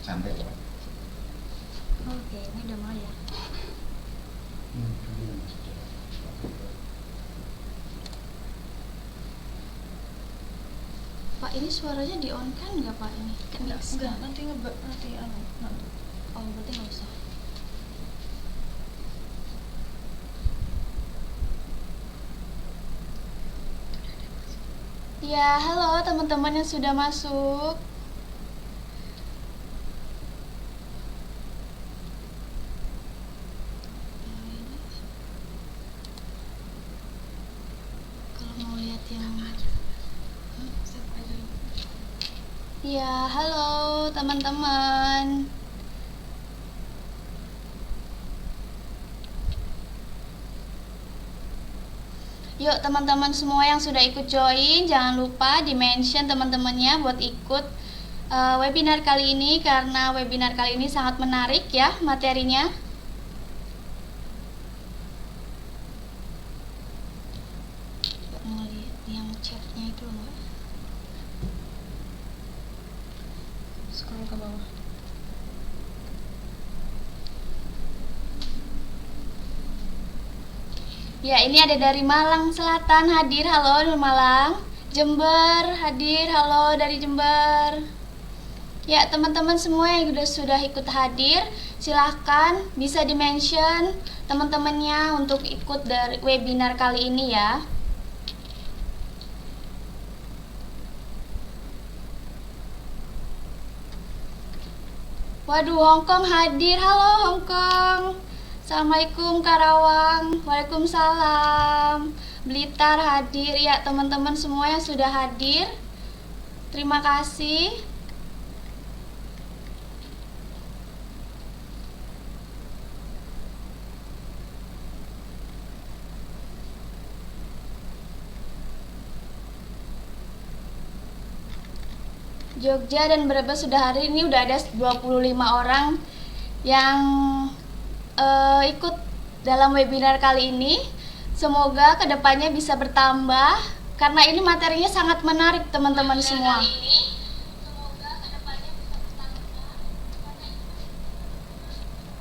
Santai ya. Oke, ini udah mulai ya. Pak, ini suaranya di on kan nggak Pak ini? Enggak, nanti nanti. Oh, berarti nggak usah. Ya, halo teman-teman yang sudah masuk. Kalau mau lihat yang ya, halo teman-teman. Yuk teman-teman semua yang sudah ikut join, jangan lupa di-mention teman-temannya buat ikut webinar kali ini, karena webinar kali ini sangat menarik ya materinya. Mau lihat yang chatnya itu enggak? Scroll ke bawah. Ya, ini ada dari Malang Selatan hadir, halo dari Malang. Jember hadir, halo dari Jember. Ya, teman-teman semua yang sudah ikut hadir, silahkan bisa di-mention teman-temannya untuk ikut dari webinar kali ini ya. Waduh, Hongkong hadir, halo Hongkong. Assalamualaikum Karawang, waalaikumsalam. Blitar hadir, ya teman-teman semua yang sudah hadir, terima kasih. Jogja dan Brebes sudah hadir, ini udah ada 25 orang yang ikut dalam webinar kali ini. Semoga kedepannya bisa bertambah karena ini materinya sangat menarik teman-teman semua.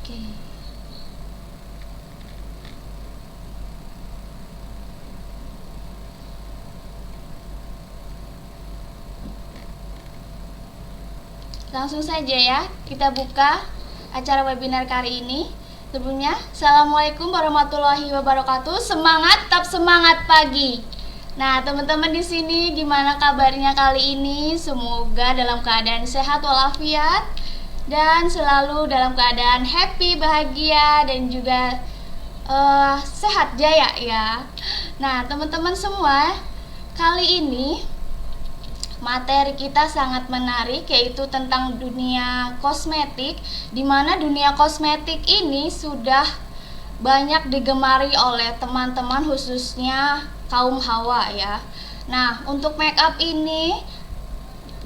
Oke. Langsung saja ya, kita buka acara webinar kali ini. Sebelumnya, Assalamualaikum warahmatullahi wabarakatuh. Semangat, tetap semangat pagi. Nah, teman-teman di sini gimana kabarnya kali ini? Semoga dalam keadaan sehat walafiat dan selalu dalam keadaan happy, bahagia dan juga sehat jaya ya. Nah, teman-teman semua, kali ini materi kita sangat menarik, yaitu tentang dunia kosmetik, di mana dunia kosmetik ini sudah banyak digemari oleh teman-teman khususnya kaum hawa ya. Nah, untuk make up ini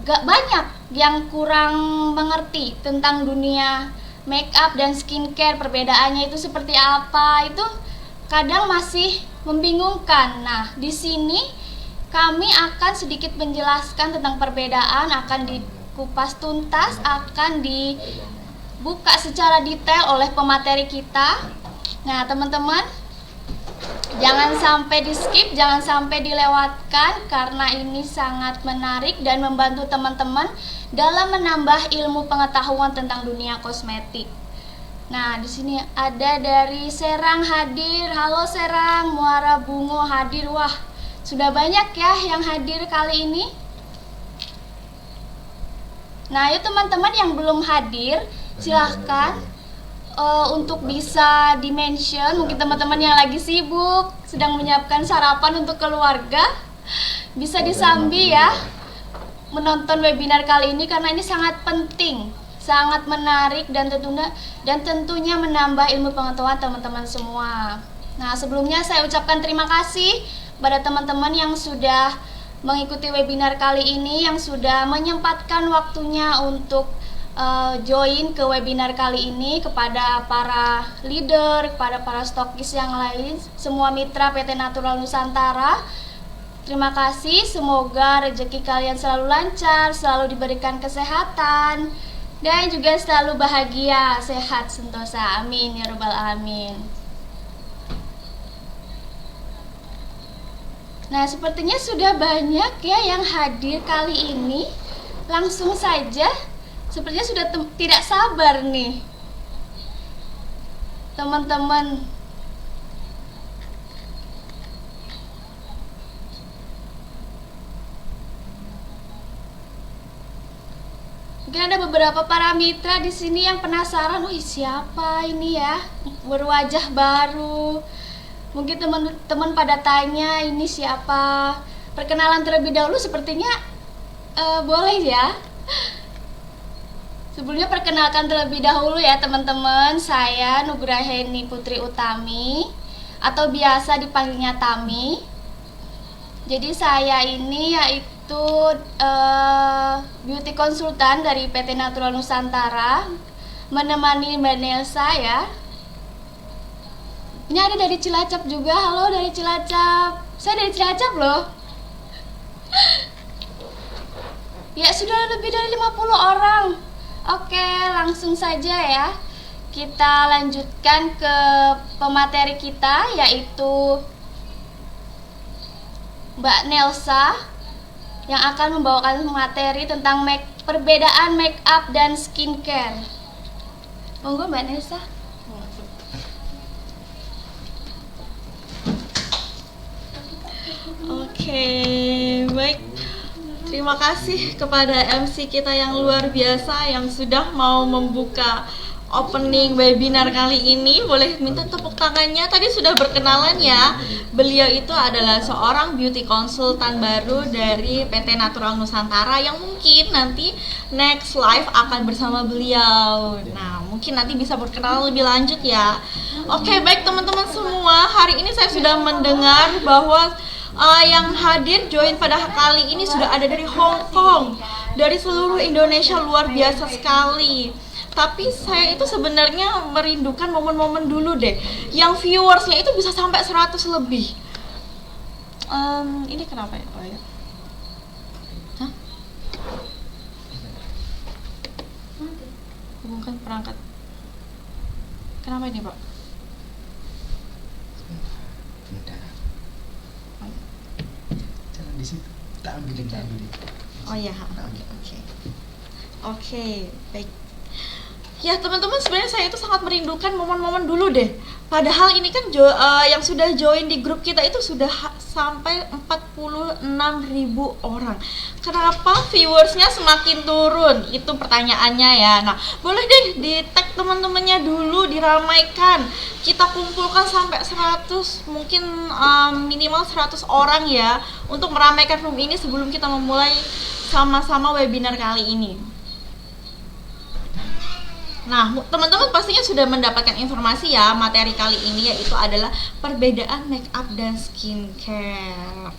gak banyak yang kurang mengerti tentang dunia make up dan skincare, perbedaannya itu seperti apa, itu kadang masih membingungkan. Nah, di sini kami akan sedikit menjelaskan tentang perbedaan, akan dikupas tuntas, akan dibuka secara detail oleh pemateri kita. Nah, teman-teman, jangan sampai di skip, jangan sampai dilewatkan karena ini sangat menarik dan membantu teman-teman dalam menambah ilmu pengetahuan tentang dunia kosmetik. Nah, di sini ada dari Serang hadir. Halo Serang, Muara Bungo hadir. Wah, sudah banyak ya yang hadir kali ini. Nah, yuk teman-teman yang belum hadir, silahkan untuk bisa di-mention. Mungkin teman-teman yang lagi sibuk, sedang menyiapkan sarapan untuk keluarga, bisa disambi ya menonton webinar kali ini karena ini sangat penting, sangat menarik dan tentunya menambah ilmu pengetahuan teman-teman semua. Nah, sebelumnya saya ucapkan terima kasih pada teman-teman yang sudah mengikuti webinar kali ini, yang sudah menyempatkan waktunya untuk join ke webinar kali ini, kepada para leader, kepada para stokis yang lain, semua mitra PT Natural Nusantara. Terima kasih, semoga rezeki kalian selalu lancar, selalu diberikan kesehatan, dan juga selalu bahagia, sehat, sentosa. Amin ya robbal alamin. Nah, sepertinya sudah banyak ya yang hadir kali ini. Langsung saja, sepertinya sudah tidak sabar nih teman-teman. Mungkin ada beberapa para mitra di sini yang penasaran, siapa ini ya, berwajah baru. Mungkin teman-teman pada tanya ini siapa. Perkenalan terlebih dahulu sepertinya boleh ya. Sebelumnya perkenalkan terlebih dahulu ya teman-teman. Saya Nugraheni Putri Utami atau biasa dipanggilnya Tami. Jadi saya ini yaitu beauty konsultan dari PT Natural Nusantara, menemani Mbak Nelsa ya. Ini ada dari Cilacap juga. Halo dari Cilacap. Saya dari Cilacap loh. Ya sudah lebih dari 50 orang. Oke, langsung saja ya. Kita lanjutkan ke pemateri kita, yaitu Mbak Nelsa yang akan membawakan materi tentang perbedaan make up dan skincare. Monggo Mbak Nelsa. Oke, baik. Terima kasih kepada MC kita yang luar biasa yang sudah mau membuka opening webinar kali ini. Boleh minta tepuk tangannya. Tadi sudah berkenalan ya. Beliau itu adalah seorang beauty konsultan baru dari PT Natural Nusantara yang mungkin nanti next live akan bersama beliau. Nah, mungkin nanti bisa berkenalan lebih lanjut ya. Oke, baik teman-teman semua. Hari ini saya sudah mendengar bahwa yang hadir join pada kali ini sudah ada dari Hong Kong, dari seluruh Indonesia, luar biasa sekali. Tapi saya itu sebenarnya merindukan momen-momen dulu deh, yang viewersnya itu bisa sampai 100 lebih. Ini kenapa ya? Oh ya. Hah? Hubungkan perangkat. Kenapa ini, Pak? Di situ tak ambilin. Oh ya, oke, baik. Ya teman-teman, sebenarnya saya itu sangat merindukan momen-momen dulu deh. Padahal ini kan yang sudah join di grup kita itu sudah sampai 46.000 orang. Kenapa viewersnya semakin turun? Itu pertanyaannya ya. Nah, boleh deh di tag teman-temannya dulu, diramaikan. Kita kumpulkan sampai 100, mungkin minimal 100 orang ya, untuk meramaikan room ini sebelum kita memulai sama-sama webinar kali ini. Nah, teman-teman pastinya sudah mendapatkan informasi ya, materi kali ini yaitu adalah perbedaan make up dan skincare.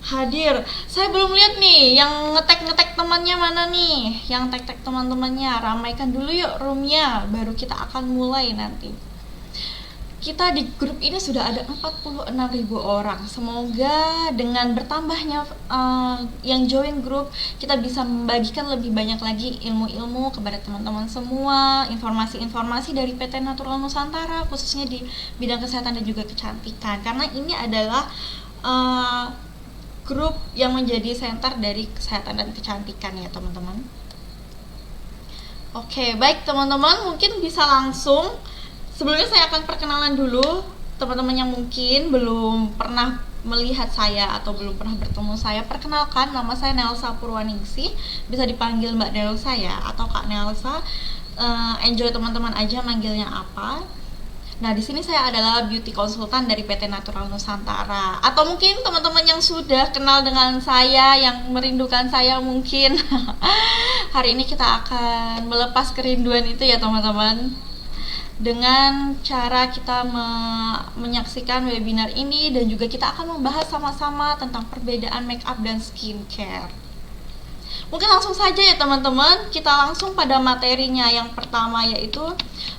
Hadir, saya belum lihat nih yang ngetek temannya mana nih, yang tag teman-temannya. Ramaikan dulu yuk roomnya, baru kita akan mulai nanti. Kita di grup ini sudah ada 46.000 orang. Semoga dengan bertambahnya yang join grup, kita bisa membagikan lebih banyak lagi ilmu-ilmu kepada teman-teman semua, informasi-informasi dari PT Natural Nusantara, khususnya di bidang kesehatan dan juga kecantikan. Karena ini adalah grup yang menjadi center dari kesehatan dan kecantikan ya teman-teman. Oke, baik teman-teman, mungkin bisa langsung. Sebelumnya saya akan perkenalan dulu teman-teman yang mungkin belum pernah melihat saya atau belum pernah bertemu saya. Perkenalkan, nama saya Nelsa Purwaningsih, bisa dipanggil Mbak Nelsa ya, atau Kak Nelsa. Enjoy teman-teman aja manggilnya apa. Nah, di sini saya adalah beauty konsultan dari PT Natural Nusantara. Atau mungkin teman-teman yang sudah kenal dengan saya, yang merindukan saya mungkin. Hari ini kita akan melepas kerinduan itu ya teman-teman, dengan cara kita menyaksikan webinar ini, dan juga kita akan membahas sama-sama tentang perbedaan make up dan skincare. Mungkin langsung saja ya teman-teman, kita langsung pada materinya. Yang pertama yaitu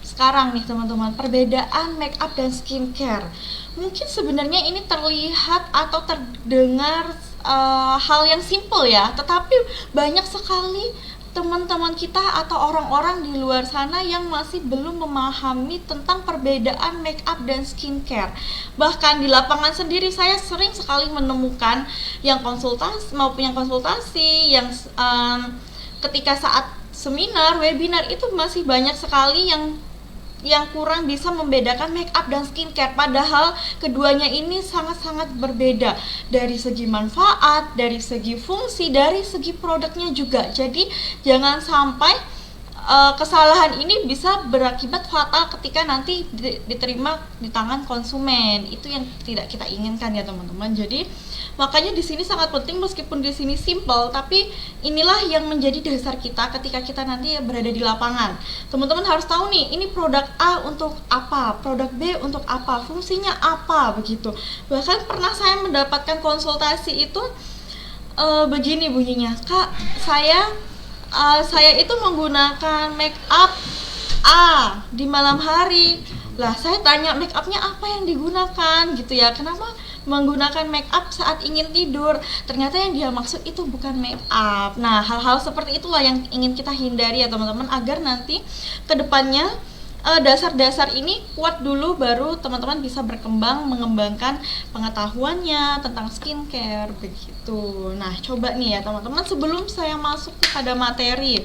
sekarang nih teman-teman, perbedaan make up dan skincare. Mungkin sebenarnya ini terlihat atau terdengar hal yang simple ya, tetapi banyak sekali teman-teman kita atau orang-orang di luar sana yang masih belum memahami tentang perbedaan make up dan skincare. Bahkan di lapangan sendiri saya sering sekali menemukan yang konsultasi, yang ketika saat seminar, webinar itu masih banyak sekali yang kurang bisa membedakan make up dan skincare, padahal keduanya ini sangat-sangat berbeda dari segi manfaat, dari segi fungsi, dari segi produknya juga. Jadi jangan sampai kesalahan ini bisa berakibat fatal ketika nanti diterima di tangan konsumen. Itu yang tidak kita inginkan ya teman-teman. Jadi makanya di sini sangat penting, meskipun di sini simple, tapi inilah yang menjadi dasar kita ketika kita nanti berada di lapangan. Teman-teman harus tahu nih, ini produk A untuk apa, produk B untuk apa, fungsinya apa, begitu. Bahkan pernah saya mendapatkan konsultasi itu begini bunyinya, Kak, saya itu menggunakan make up A di malam hari. Lah saya tanya, make upnya apa yang digunakan gitu ya, kenapa menggunakan make up saat ingin tidur? Ternyata yang dia maksud itu bukan make up. Nah, hal-hal seperti itulah yang ingin kita hindari ya teman-teman, agar nanti kedepannya dasar-dasar ini kuat dulu, baru teman-teman bisa berkembang mengembangkan pengetahuannya tentang skincare begitu. Nah, coba nih ya teman-teman, sebelum saya masuk kepada materi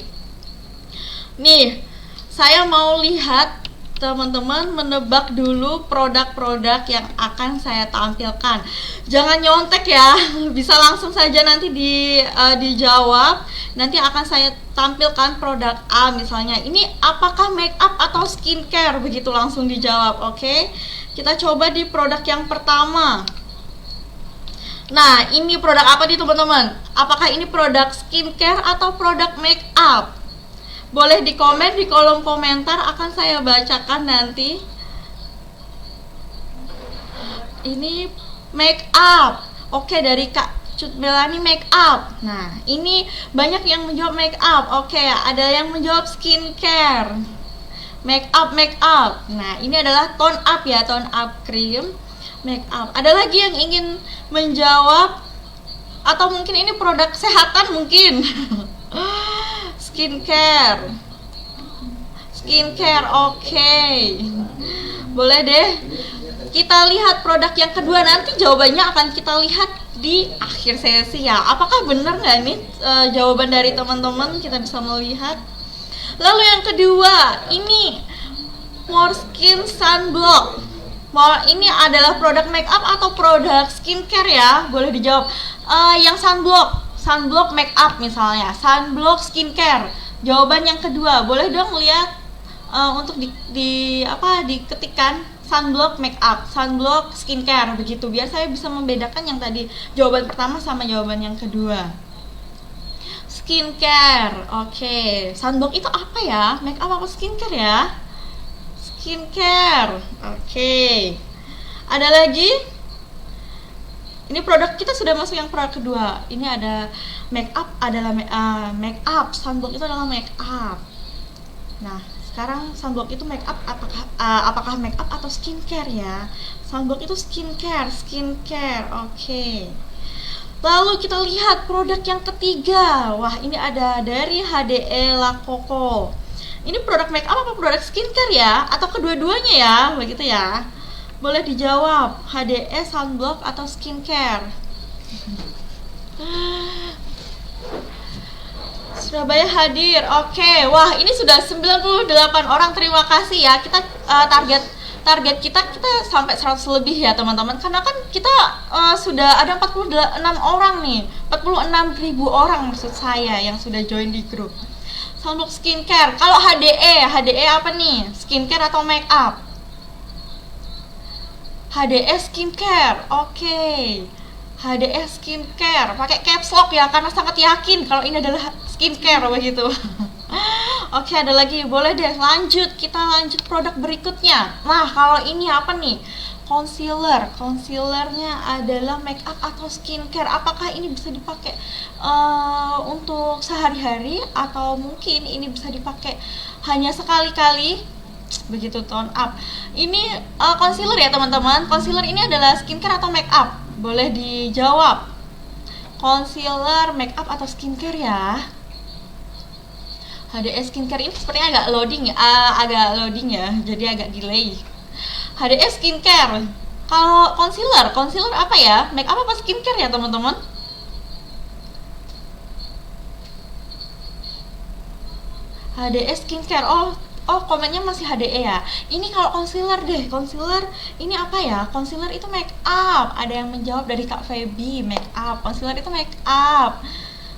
nih, saya mau lihat teman-teman menebak dulu produk-produk yang akan saya tampilkan. Jangan nyontek ya, bisa langsung saja nanti dijawab. Nanti akan saya tampilkan produk A misalnya. Ini apakah make up atau skincare? Begitu langsung dijawab, oke? Kita coba di produk yang pertama. Nah, ini produk apa nih teman-teman? Apakah ini produk skincare atau produk make up? Boleh di komen di kolom komentar, akan saya bacakan nanti. Ini make up. Oke, dari Kak Cut Melani make up. Nah, ini banyak yang menjawab make up. Oke, ada yang menjawab skincare. Make up. Nah, ini adalah tone up ya, tone up cream make up. Ada lagi yang ingin menjawab, atau mungkin ini produk kesehatan mungkin. Skincare, oke. Boleh deh. Kita lihat produk yang kedua, nanti jawabannya akan kita lihat di akhir sesi ya. Apakah benar nggak nih jawaban dari teman-teman? Kita bisa melihat. Lalu yang kedua, ini More Skin Sunblock. Ini adalah produk make up atau produk skincare ya? Boleh dijawab. Yang sunblock make up misalnya, sunblock skincare. Jawaban yang kedua, boleh dong lihat untuk diketikkan sunblock make up, sunblock skincare begitu, biar saya bisa membedakan yang tadi jawaban pertama sama jawaban yang kedua. Skincare, oke. Sunblock itu apa ya? Make up apa skincare ya? Skincare, oke. Ada lagi? Ini produk kita sudah masuk yang produk kedua. Ini ada make up, make up. Sunblock itu adalah make up. Nah, sekarang sunblock itu make up, apakah make up atau skincare ya? Sunblock itu skincare, oke. Lalu kita lihat produk yang ketiga. Wah, ini ada dari HDE La Coco. Ini produk make up apa produk skincare ya? Atau kedua-duanya ya? Begitu ya. Boleh dijawab, HDE, sunblock, atau skincare? Surabaya hadir, oke. Wah, ini sudah 98 orang, terima kasih ya. Kita target kita sampai 100 lebih ya teman-teman. Karena kan kita sudah ada 46 orang nih, 46.000 orang maksud saya yang sudah join di grup. Sunblock skincare, kalau HDE apa nih? Skincare atau make up? HDE skincare, oke. HDE skincare, pakai caps lock ya, karena sangat yakin kalau ini adalah skincare begitu. Oke, ada lagi, boleh deh kita lanjut produk berikutnya. Nah, kalau ini apa nih? Concealernya adalah make up atau skincare. Apakah ini bisa dipakai untuk sehari-hari, atau mungkin ini bisa dipakai hanya sekali-kali? Begitu, tone up. Ini concealer ya teman-teman. Concealer ini adalah skincare atau make up? Boleh dijawab. concealer, make up atau skincare ya? HDS skincare ini sepertinya agak loading ya, jadi agak delay. HDS skincare. Kalau concealer apa ya? Make up apa skincare ya teman-teman? HDS skincare. Oh komennya masih HDE ya. Ini kalau concealer deh. Concealer ini apa ya? Concealer itu make up. Ada yang menjawab dari Kak Feby, make up. Concealer itu make up.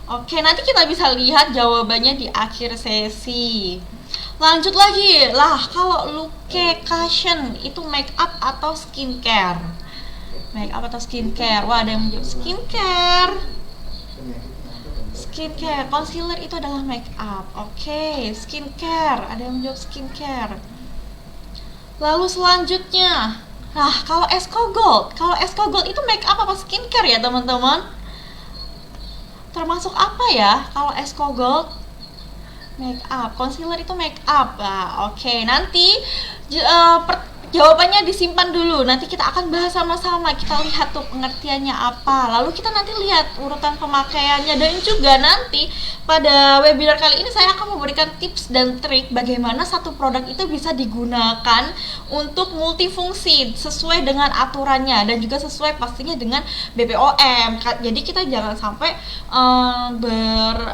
Oke, nanti kita bisa lihat jawabannya di akhir sesi. Lanjut lagi. Lah, kalau Luke Cushion itu make up atau skincare? Make up atau skincare? Wah, ada yang menjawab skincare. Skincare, concealer itu adalah make up. Oke, skincare, ada yang menjawab skincare. Lalu selanjutnya, kalau Esco Gold itu make up apa skincare ya teman-teman? Termasuk apa ya kalau Esco Gold? Make up, concealer itu make up. Oke, nanti jawabannya disimpan dulu. Nanti kita akan bahas sama-sama. Kita lihat tuh pengertiannya apa. Lalu kita nanti lihat urutan pemakaiannya. Dan juga nanti pada webinar kali ini saya akan memberikan tips dan trik bagaimana satu produk itu bisa digunakan untuk multifungsi sesuai dengan aturannya dan juga sesuai pastinya dengan BPOM. Jadi kita jangan sampai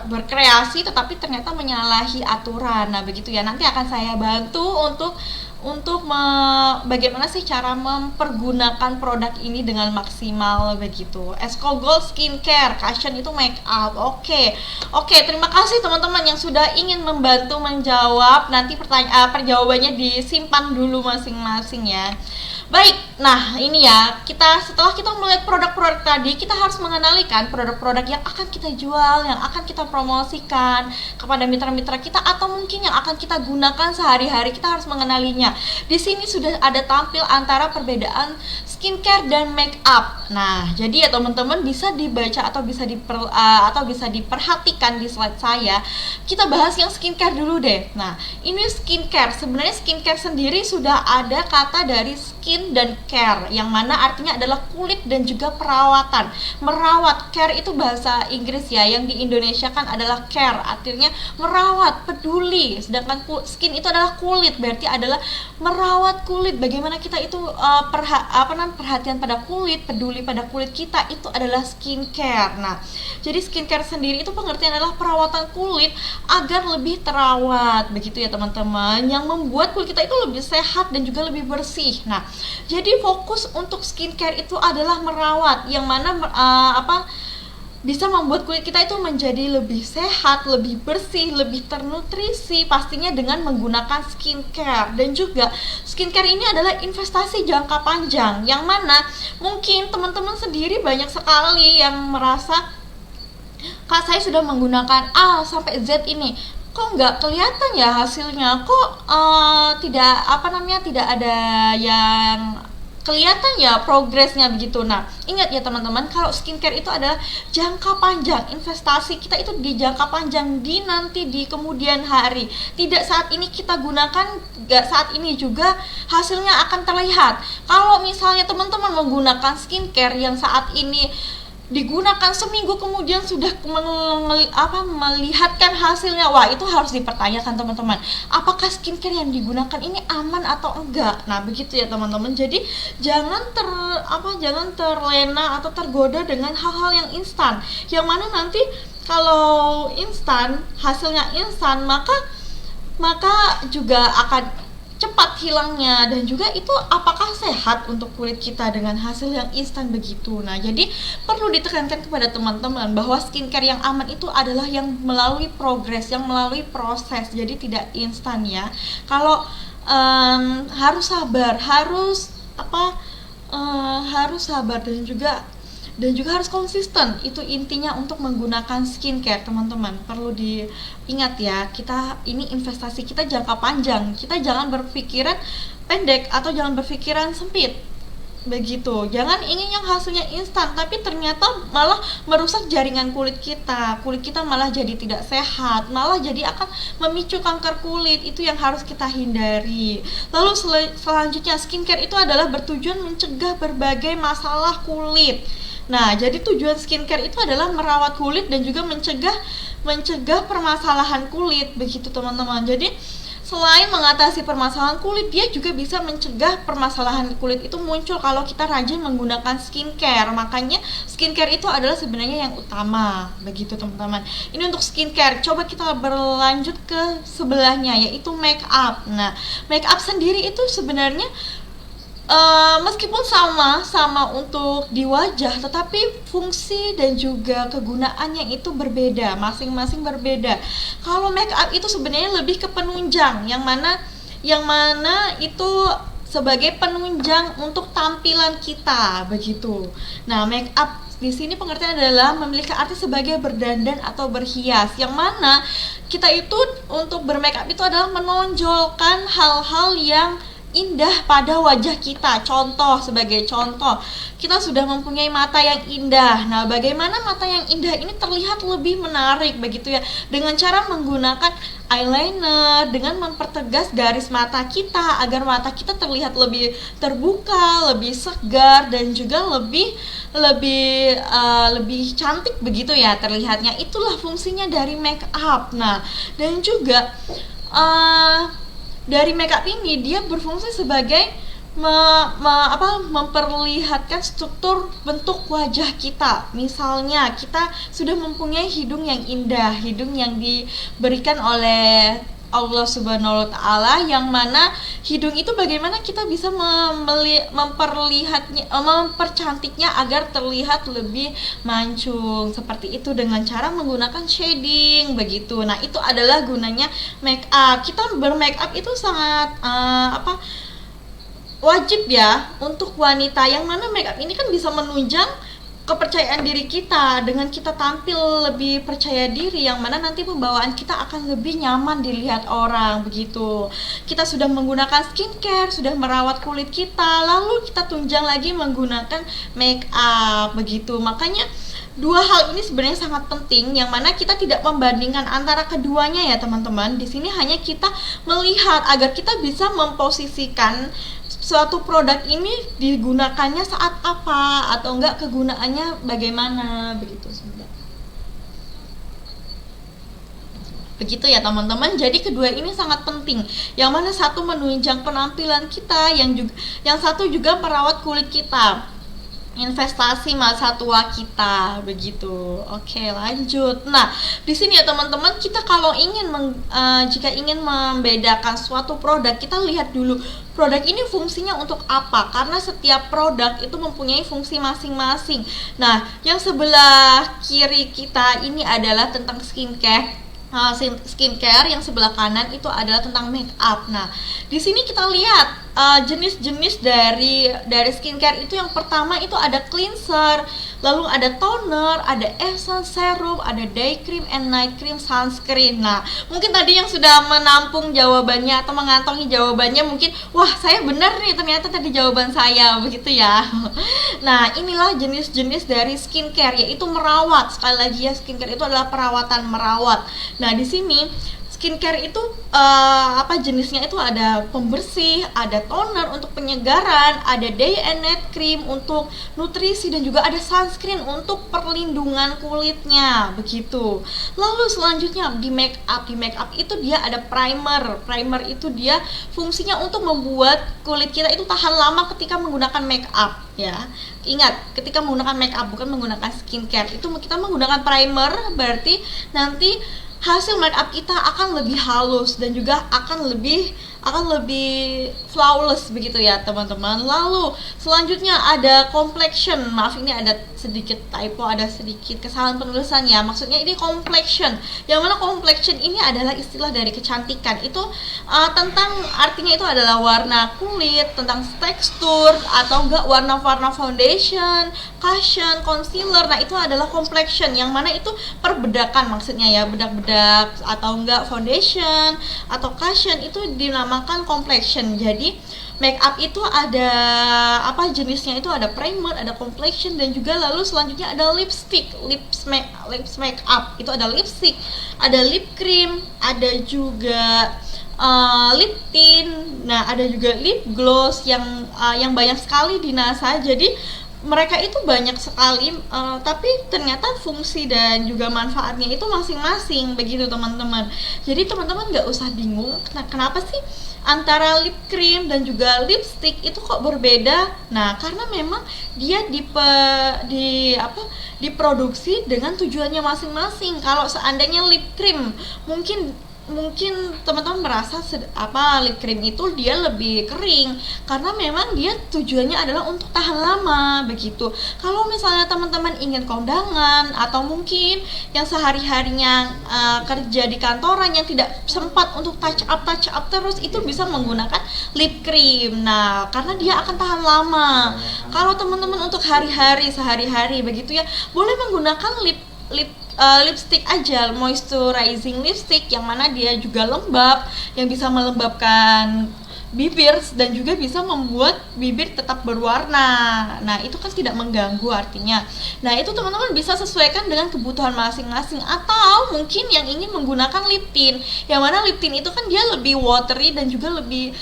berkreasi tetapi ternyata menyalahi aturan. Nah, begitu ya. Nanti akan saya bantu untuk bagaimana sih cara mempergunakan produk ini dengan maksimal begitu. Esco Gold skincare, Cushion itu make up. Oke, terima kasih teman-teman yang sudah ingin membantu menjawab. Nanti perjawabannya disimpan dulu masing-masing ya. Baik, nah ini ya, setelah kita melihat produk-produk tadi, kita harus mengenalikan produk-produk yang akan kita jual, yang akan kita promosikan kepada mitra-mitra kita, atau mungkin yang akan kita gunakan sehari-hari. Kita harus mengenalinya. Di sini sudah ada tampil antara perbedaan skincare dan make up. Nah, jadi ya teman-teman bisa dibaca atau bisa diperhatikan di slide saya. Kita bahas yang skincare dulu deh. Nah, ini skincare. Sebenarnya skincare sendiri sudah ada kata dari skin dan care, yang mana artinya adalah kulit dan juga perawatan. Merawat, care itu bahasa Inggris ya, yang di Indonesia kan adalah care, artinya merawat, peduli. Sedangkan skin itu adalah kulit, berarti adalah merawat kulit. Bagaimana kita itu perhatian pada kulit, peduli pada kulit kita, itu adalah skincare. Nah, jadi skincare sendiri itu pengertian adalah perawatan kulit agar lebih terawat, begitu ya teman-teman, yang membuat kulit kita itu lebih sehat dan juga lebih bersih. Nah, jadi fokus untuk skincare itu adalah merawat, yang mana bisa membuat kulit kita itu menjadi lebih sehat, lebih bersih, lebih ternutrisi, pastinya dengan menggunakan skincare. Dan juga skincare ini adalah investasi jangka panjang, yang mana mungkin teman-teman sendiri banyak sekali yang merasa, Kak, saya sudah menggunakan A sampai Z ini, kok nggak kelihatan ya hasilnya, kok tidak ada yang kelihatan ya progresnya begitu. Nah, ingat ya teman-teman, kalau skincare itu adalah jangka panjang, investasi kita itu di jangka panjang, nanti di kemudian hari. Tidak saat ini kita gunakan, nggak saat ini juga hasilnya akan terlihat. Kalau misalnya teman-teman menggunakan skincare yang saat ini digunakan seminggu kemudian sudah melihatkan hasilnya, wah itu harus dipertanyakan teman-teman, apakah skincare yang digunakan ini aman atau enggak. Nah, begitu ya teman-teman. Jadi jangan terlena atau tergoda dengan hal-hal yang instan, yang mana nanti kalau instan, hasilnya instan, maka juga akan cepat hilangnya, dan juga itu apakah sehat untuk kulit kita dengan hasil yang instan begitu. Nah, jadi perlu ditekankan kepada teman-teman bahwa skincare yang aman itu adalah yang melalui progres, yang melalui proses, jadi tidak instan ya. Kalau harus sabar, harus sabar dan juga harus konsisten. Itu intinya untuk menggunakan skincare, teman-teman. Perlu diingat ya, ini investasi kita jangka panjang. Kita jangan berpikiran pendek atau jangan berpikiran sempit. begitu. Jangan ingin yang hasilnya instan tapi ternyata malah merusak jaringan kulit kita malah jadi tidak sehat, malah jadi akan memicu kanker kulit. Itu yang harus kita hindari. Lalu selanjutnya, skincare itu adalah bertujuan mencegah berbagai masalah kulit. Nah, jadi tujuan skincare itu adalah merawat kulit dan juga mencegah permasalahan kulit, begitu teman-teman. Jadi selain mengatasi permasalahan kulit, dia juga bisa mencegah permasalahan kulit itu muncul kalau kita rajin menggunakan skincare. Makanya skincare itu adalah sebenarnya yang utama, begitu teman-teman. Ini untuk skincare. Coba kita berlanjut ke sebelahnya, yaitu make up. Nah, make up sendiri itu sebenarnya meskipun sama untuk di wajah, tetapi fungsi dan juga kegunaannya itu berbeda, masing-masing berbeda. Kalau make up itu sebenarnya lebih ke penunjang, yang mana itu sebagai penunjang untuk tampilan kita, begitu. Nah, make up di sini pengertian adalah memiliki arti sebagai berdandan atau berhias, yang mana kita itu untuk bermake up itu adalah menonjolkan hal-hal yang indah pada wajah kita. Sebagai contoh, kita sudah mempunyai mata yang indah. Nah, bagaimana mata yang indah ini terlihat lebih menarik, begitu ya, dengan cara menggunakan eyeliner, dengan mempertegas garis mata kita agar mata kita terlihat lebih terbuka, lebih segar, dan juga lebih cantik, begitu ya terlihatnya. Itulah fungsinya dari make up. Nah, dan juga dari makeup ini dia berfungsi sebagai memperlihatkan struktur bentuk wajah kita. Misalnya kita sudah mempunyai hidung yang indah, hidung yang diberikan oleh Allah Subhanahu wa Ta'ala, yang mana hidung itu bagaimana kita bisa mempercantiknya agar terlihat lebih mancung, seperti itu dengan cara menggunakan shading, begitu. Nah, itu adalah gunanya make up. Kita bermake up itu sangat wajib ya untuk wanita, yang mana make up ini kan bisa menunjang kepercayaan diri kita, dengan kita tampil lebih percaya diri, yang mana nanti pembawaan kita akan lebih nyaman dilihat orang, begitu. Kita sudah menggunakan skincare, sudah merawat kulit kita, lalu kita tunjang lagi menggunakan make up, begitu. Makanya dua hal ini sebenarnya sangat penting, yang mana kita tidak membandingkan antara keduanya ya teman-teman. Di sini hanya kita melihat agar kita bisa memposisikan suatu produk ini digunakannya saat apa, atau enggak kegunaannya bagaimana, begitu sebenarnya. Begitu ya teman-teman. Jadi kedua ini sangat penting, yang mana satu menunjang penampilan kita, yang satu juga merawat kulit kita, investasi masa tua kita, begitu. Oke, lanjut. Nah, di sini ya teman-teman, kita kalau jika ingin membedakan suatu produk, kita lihat dulu produk ini fungsinya untuk apa, karena setiap produk itu mempunyai fungsi masing-masing. Nah, yang sebelah kiri kita ini adalah tentang skincare. Skincare yang sebelah kanan itu adalah tentang make up. Nah, di sini kita lihat jenis-jenis dari skincare itu. Yang pertama itu ada cleanser, lalu ada toner, ada essence, serum, ada day cream, and night cream, sunscreen. Nah, mungkin tadi yang sudah menampung jawabannya atau mengantongi jawabannya mungkin, wah saya benar nih, ternyata tadi jawaban saya, begitu ya. Nah, inilah jenis-jenis dari skincare, yaitu merawat. Sekali lagi ya, skincare itu adalah perawatan, merawat. Nah, di sini skincare itu jenisnya itu ada pembersih, ada toner untuk penyegaran, ada day and night cream untuk nutrisi, dan juga ada sunscreen untuk perlindungan kulitnya, begitu. Lalu selanjutnya di make up itu dia ada primer. Primer itu dia fungsinya untuk membuat kulit kita itu tahan lama ketika menggunakan make up ya. Ingat, ketika menggunakan make up, bukan menggunakan skincare. Itu kita menggunakan primer, berarti nanti hasil make up kita akan lebih halus dan juga akan lebih flawless, begitu ya teman-teman. Lalu selanjutnya ada complexion. Maaf, ini ada sedikit typo, ada sedikit kesalahan penulisan ya. Maksudnya ini complexion, yang mana complexion ini adalah istilah dari kecantikan. Itu tentang artinya itu adalah warna kulit, tentang tekstur atau enggak warna-warna foundation, cushion, concealer. Nah, itu adalah complexion, yang mana itu perbedakan maksudnya ya, bedak-bedak atau enggak foundation atau cushion itu dinamakan complexion. Jadi make up itu ada apa jenisnya, itu ada primer, ada complexion, dan juga lalu selanjutnya ada lipstick, lips make up. Itu ada lipstick, ada lip cream, ada juga lip tint, nah ada juga lip gloss yang banyak sekali di NASA. Jadi mereka itu banyak sekali, tapi ternyata fungsi dan juga manfaatnya itu masing-masing begitu teman-teman. Jadi teman-teman nggak usah bingung kenapa sih antara lip cream dan juga lipstick itu kok berbeda. Nah, karena memang dia diproduksi dengan tujuannya masing-masing. Kalau seandainya lip cream mungkin teman-teman merasa lip cream itu dia lebih kering karena memang dia tujuannya adalah untuk tahan lama begitu. Kalau misalnya teman-teman ingin kondangan atau mungkin yang sehari-harinya kerja di kantoran yang tidak sempat untuk touch up terus, itu bisa menggunakan lip cream. Nah, karena dia akan tahan lama. Kalau teman-teman untuk sehari-hari begitu ya, boleh menggunakan lipstick aja, moisturizing lipstick, yang mana dia juga lembab, yang bisa melembabkan bibir dan juga bisa membuat bibir tetap berwarna. Nah, itu kan tidak mengganggu artinya. Nah, itu teman-teman bisa sesuaikan dengan kebutuhan masing-masing. Atau mungkin yang ingin menggunakan lip tint, yang mana lip tint itu kan dia lebih watery dan juga lebih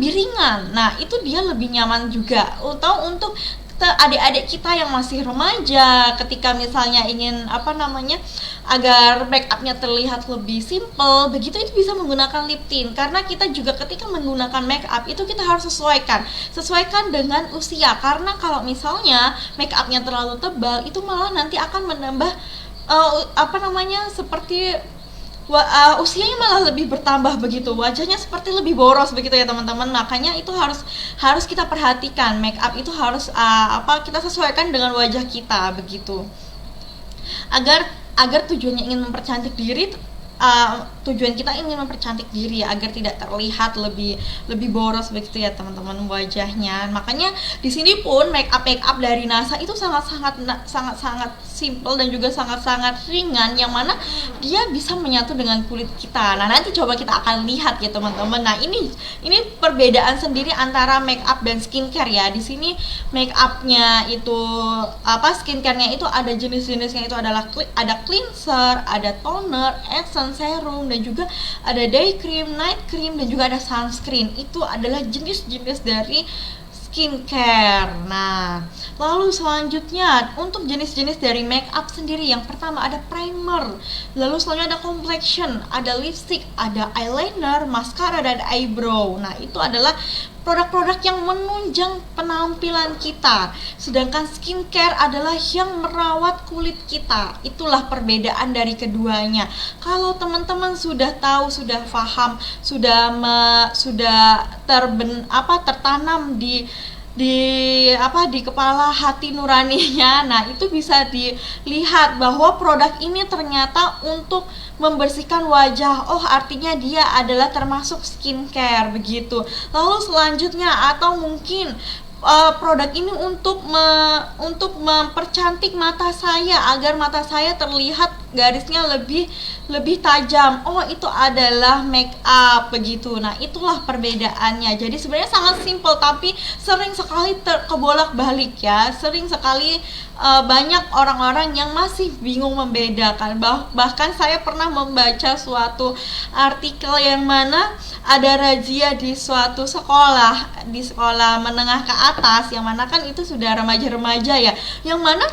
ringan. Nah, itu dia lebih nyaman juga. Atau untuk adik-adik kita yang masih remaja, ketika misalnya ingin agar make upnya terlihat lebih simple begitu, itu bisa menggunakan lip tint. Karena kita juga ketika menggunakan make up itu kita harus sesuaikan dengan usia, karena kalau misalnya make upnya terlalu tebal itu malah nanti akan menambah seperti usianya malah lebih bertambah begitu, wajahnya seperti lebih boros begitu ya teman-teman. Makanya itu harus kita perhatikan, make up itu harus kita sesuaikan dengan wajah kita begitu, agar tujuannya ingin mempercantik diri, tujuan kita ingin mempercantik diri agar tidak terlihat lebih boros begitu ya teman-teman wajahnya. Makanya di sini pun make up dari NASA itu sangat simple dan juga sangat ringan, yang mana dia bisa menyatu dengan kulit kita. Nah, nanti coba kita akan lihat ya teman-teman. Nah, ini perbedaan sendiri antara make up dan skincare ya. Di sini make upnya itu skincare-nya itu ada jenis-jenisnya, itu adalah ada cleanser, ada toner, essence, serum, dan juga ada day cream, night cream, dan juga ada sunscreen. Itu adalah jenis-jenis dari skincare. Nah, lalu selanjutnya untuk jenis-jenis dari make up sendiri, yang pertama ada primer, lalu selanjutnya ada complexion, ada lipstick, ada eyeliner, mascara, dan eyebrow. Nah, itu adalah produk-produk yang menunjang penampilan kita, sedangkan skincare adalah yang merawat kulit kita. Itulah perbedaan dari keduanya. Kalau teman-teman sudah tahu, sudah paham, sudah tertanam di kepala hati nuraninya, nah itu bisa dilihat bahwa produk ini ternyata untuk membersihkan wajah. Oh, artinya dia adalah termasuk skincare begitu. Lalu selanjutnya, atau mungkin produk ini untuk mempercantik mata saya agar mata saya terlihat garisnya lebih tajam. Oh, itu adalah make up begitu. Nah, itulah perbedaannya. Jadi sebenarnya sangat simple, tapi sering sekali kebolak-balik ya. Sering sekali banyak orang-orang yang masih bingung membedakan. Bahkan saya pernah membaca suatu artikel yang mana ada razia di suatu sekolah menengah ke atas, yang mana kan itu sudah remaja-remaja ya, yang mana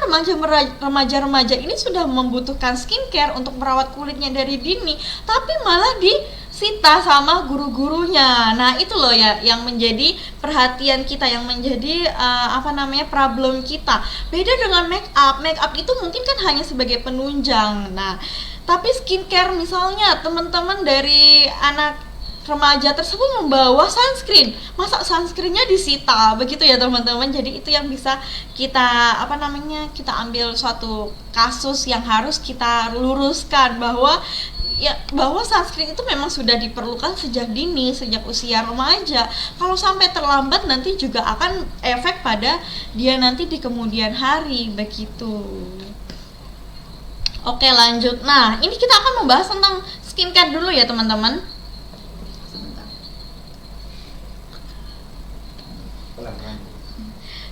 remaja-remaja ini sudah membutuhkan skincare untuk merawat kulitnya dari dini, tapi malah disita sama guru-gurunya. Nah, itu loh ya yang menjadi perhatian kita, yang menjadi problem kita. Beda dengan make up itu mungkin kan hanya sebagai penunjang. Nah, tapi skincare misalnya teman-teman dari anak remaja tersebut membawa sunscreen, masa sunscreennya disita begitu ya teman-teman. Jadi itu yang bisa kita kita ambil suatu kasus yang harus kita luruskan, bahwa sunscreen itu memang sudah diperlukan sejak dini, sejak usia remaja. Kalau sampai terlambat nanti juga akan efek pada dia nanti di kemudian hari begitu. Oke, lanjut. Nah, ini kita akan membahas tentang skincare dulu ya teman-teman.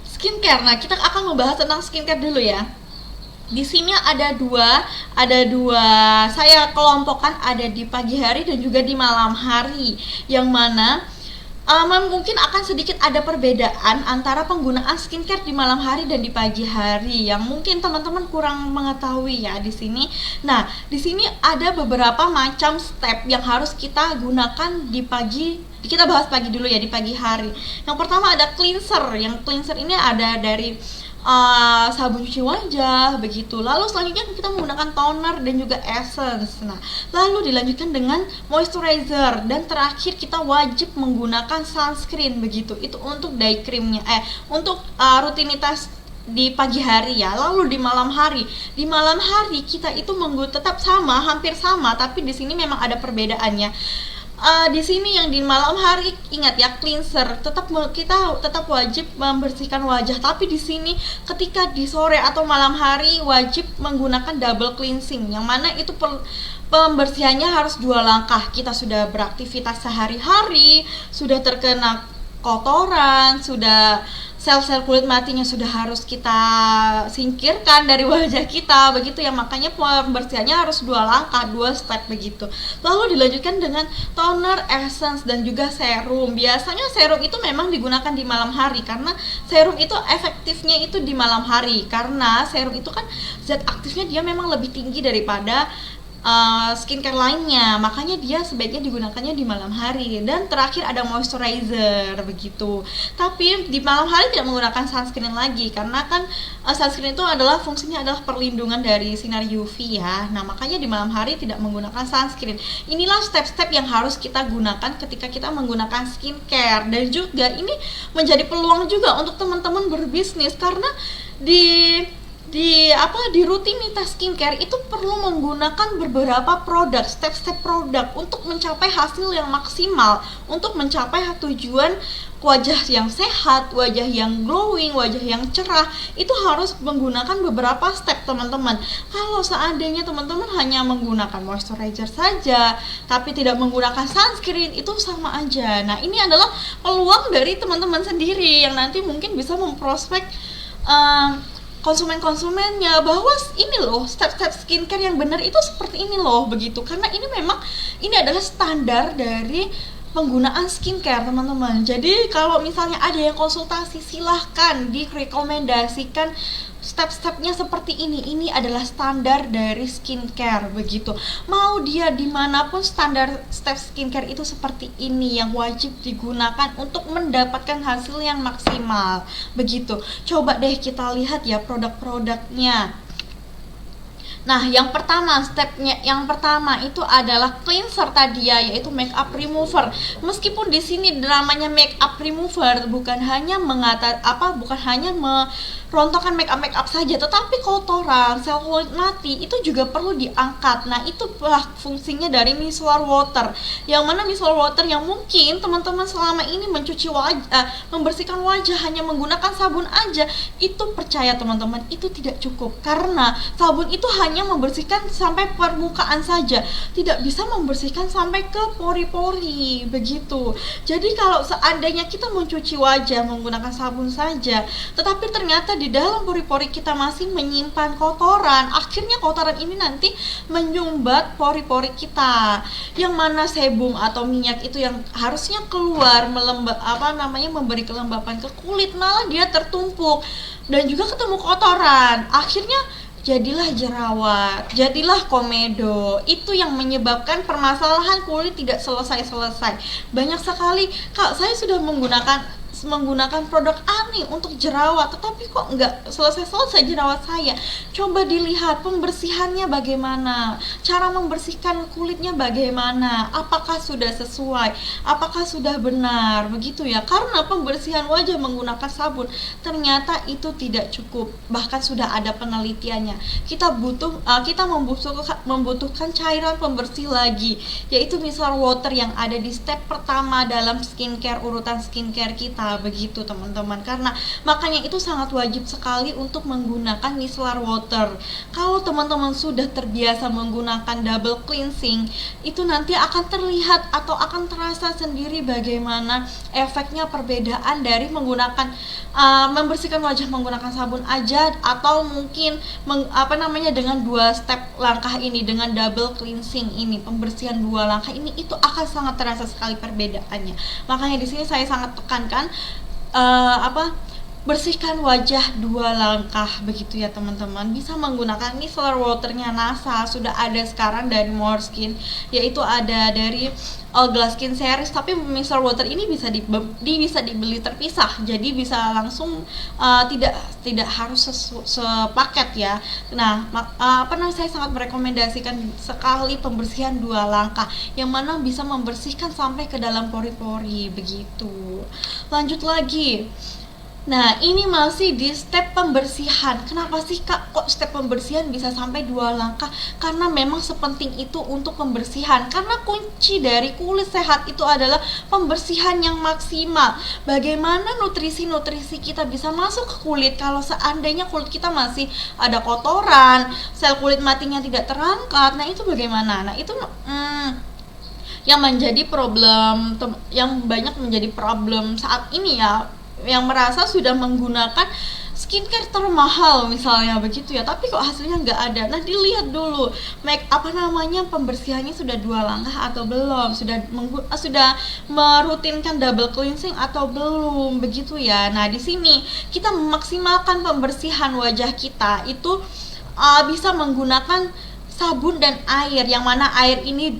Skincare. Nah, kita akan membahas tentang skincare dulu ya. Di sini ada dua saya kelompokkan, ada di pagi hari dan juga di malam hari, yang mana mungkin akan sedikit ada perbedaan antara penggunaan skincare di malam hari dan di pagi hari yang mungkin teman-teman kurang mengetahui ya di sini. Nah, di sini ada beberapa macam step yang harus kita gunakan di pagi. Kita bahas pagi dulu ya, di pagi hari. Yang pertama ada cleanser. Yang cleanser ini ada dari sabun cuci wajah begitu. Lalu selanjutnya kita menggunakan toner dan juga essence. Nah, lalu dilanjutkan dengan moisturizer dan terakhir kita wajib menggunakan sunscreen begitu. Itu untuk day creamnya, untuk rutinitas di pagi hari ya. Lalu di malam hari kita itu tetap sama, hampir sama, tapi di sini memang ada perbedaannya. Di sini yang di malam hari ingat ya, cleanser kita tetap wajib membersihkan wajah, tapi di sini ketika di sore atau malam hari wajib menggunakan double cleansing, yang mana itu pembersihannya harus 2 langkah. Kita sudah beraktivitas sehari-hari, sudah terkena kotoran, sudah sel-sel kulit matinya sudah harus kita singkirkan dari wajah kita begitu ya, makanya pembersihannya harus 2 langkah, 2 step begitu. Lalu dilanjutkan dengan toner, essence dan juga serum. Biasanya serum itu memang digunakan di malam hari karena serum itu efektifnya itu di malam hari, karena serum itu kan zat aktifnya dia memang lebih tinggi daripada skincare lainnya, makanya dia sebaiknya digunakannya di malam hari. Dan terakhir ada moisturizer begitu. Tapi di malam hari tidak menggunakan sunscreen lagi, karena kan sunscreen itu fungsinya adalah perlindungan dari sinar UV ya. Nah, makanya di malam hari tidak menggunakan sunscreen. Inilah step-step yang harus kita gunakan ketika kita menggunakan skincare. Dan juga ini menjadi peluang juga untuk teman-teman berbisnis, karena di rutinitas skincare itu perlu menggunakan beberapa produk, step-step produk untuk mencapai hasil yang maksimal, untuk mencapai tujuan wajah yang sehat, wajah yang glowing, wajah yang cerah. Itu harus menggunakan beberapa step teman-teman. Kalau seandainya teman-teman hanya menggunakan moisturizer saja tapi tidak menggunakan sunscreen, itu sama aja. Nah, ini adalah peluang dari teman-teman sendiri yang nanti mungkin bisa memprospek konsumen-konsumennya bahwa ini loh, step-step skincare yang benar itu seperti ini loh begitu. Karena ini adalah standar dari penggunaan skincare teman-teman. Jadi kalau misalnya ada yang konsultasi, silahkan direkomendasikan step-stepnya seperti ini. Ini adalah standar dari skincare begitu. Mau dia dimanapun, standar step skincare itu seperti ini yang wajib digunakan untuk mendapatkan hasil yang maksimal begitu. Coba deh kita lihat ya produk-produknya. Nah, yang pertama itu adalah cleanser tadi ya, yaitu makeup remover. Meskipun di sini namanya makeup remover, bukan hanya merontokkan makeup saja, tetapi kotoran, sel kulit mati itu juga perlu diangkat. Nah, itulah fungsinya dari micellar water. Yang mana micellar water yang mungkin teman-teman selama ini membersihkan wajah hanya menggunakan sabun aja, itu percaya teman-teman, itu tidak cukup, karena sabun itu hanya membersihkan sampai permukaan saja, tidak bisa membersihkan sampai ke pori-pori begitu. Jadi kalau seandainya kita mencuci wajah menggunakan sabun saja, tetapi ternyata di dalam pori-pori kita masih menyimpan kotoran, akhirnya kotoran ini nanti menyumbat pori-pori kita, yang mana sebum atau minyak itu yang harusnya keluar memberi kelembapan ke kulit, malah dia tertumpuk dan juga ketemu kotoran, akhirnya jadilah jerawat, jadilah komedo. Itu yang menyebabkan permasalahan kulit tidak selesai-selesai. Banyak sekali, Kak, saya sudah menggunakan produk ani untuk jerawat, tetapi kok nggak selesai-selesai jerawat saya. Coba dilihat pembersihannya bagaimana, cara membersihkan kulitnya bagaimana, apakah sudah sesuai, apakah sudah benar, begitu ya. Karena pembersihan wajah menggunakan sabun ternyata itu tidak cukup, bahkan sudah ada penelitiannya. Kita membutuhkan cairan pembersih lagi, yaitu micellar water yang ada di step pertama dalam skincare, urutan skincare kita. langkah begitu teman-teman. Karena makanya itu sangat wajib sekali untuk menggunakan micellar water. Kalau teman-teman sudah terbiasa menggunakan double cleansing, itu nanti akan terlihat atau akan terasa sendiri bagaimana efeknya perbedaan dari menggunakan membersihkan wajah menggunakan sabun aja atau mungkin dengan 2 step langkah ini, dengan double cleansing ini, pembersihan 2 langkah ini, itu akan sangat terasa sekali perbedaannya. Makanya di sini saya sangat tekankan bersihkan wajah 2 langkah begitu ya teman-teman. Bisa menggunakan micellar waternya NASA, sudah ada sekarang dari Moreskin, yaitu ada dari Glass Skin series, tapi micellar water ini bisa dibeli terpisah, jadi bisa langsung tidak harus sepaket ya. Nah, saya sangat merekomendasikan sekali pembersihan 2 langkah yang mana bisa membersihkan sampai ke dalam pori-pori begitu. Lanjut lagi. Nah, ini masih di step pembersihan. Kenapa sih Kak kok step pembersihan bisa sampai 2 langkah? Karena memang sepenting itu untuk pembersihan. Karena kunci dari kulit sehat itu adalah pembersihan yang maksimal. Bagaimana nutrisi-nutrisi kita bisa masuk ke kulit kalau seandainya kulit kita masih ada kotoran, sel kulit matinya tidak terangkat. Nah, itu bagaimana? Nah, itu yang menjadi problem, yang banyak menjadi problem saat ini ya, yang merasa sudah menggunakan skincare termahal misalnya begitu ya, tapi kok hasilnya nggak ada. Nah, dilihat dulu pembersihannya sudah 2 langkah atau belum, sudah merutinkan double cleansing atau belum begitu ya. Nah, di sini kita memaksimalkan pembersihan wajah kita itu bisa menggunakan sabun dan air, yang mana air ini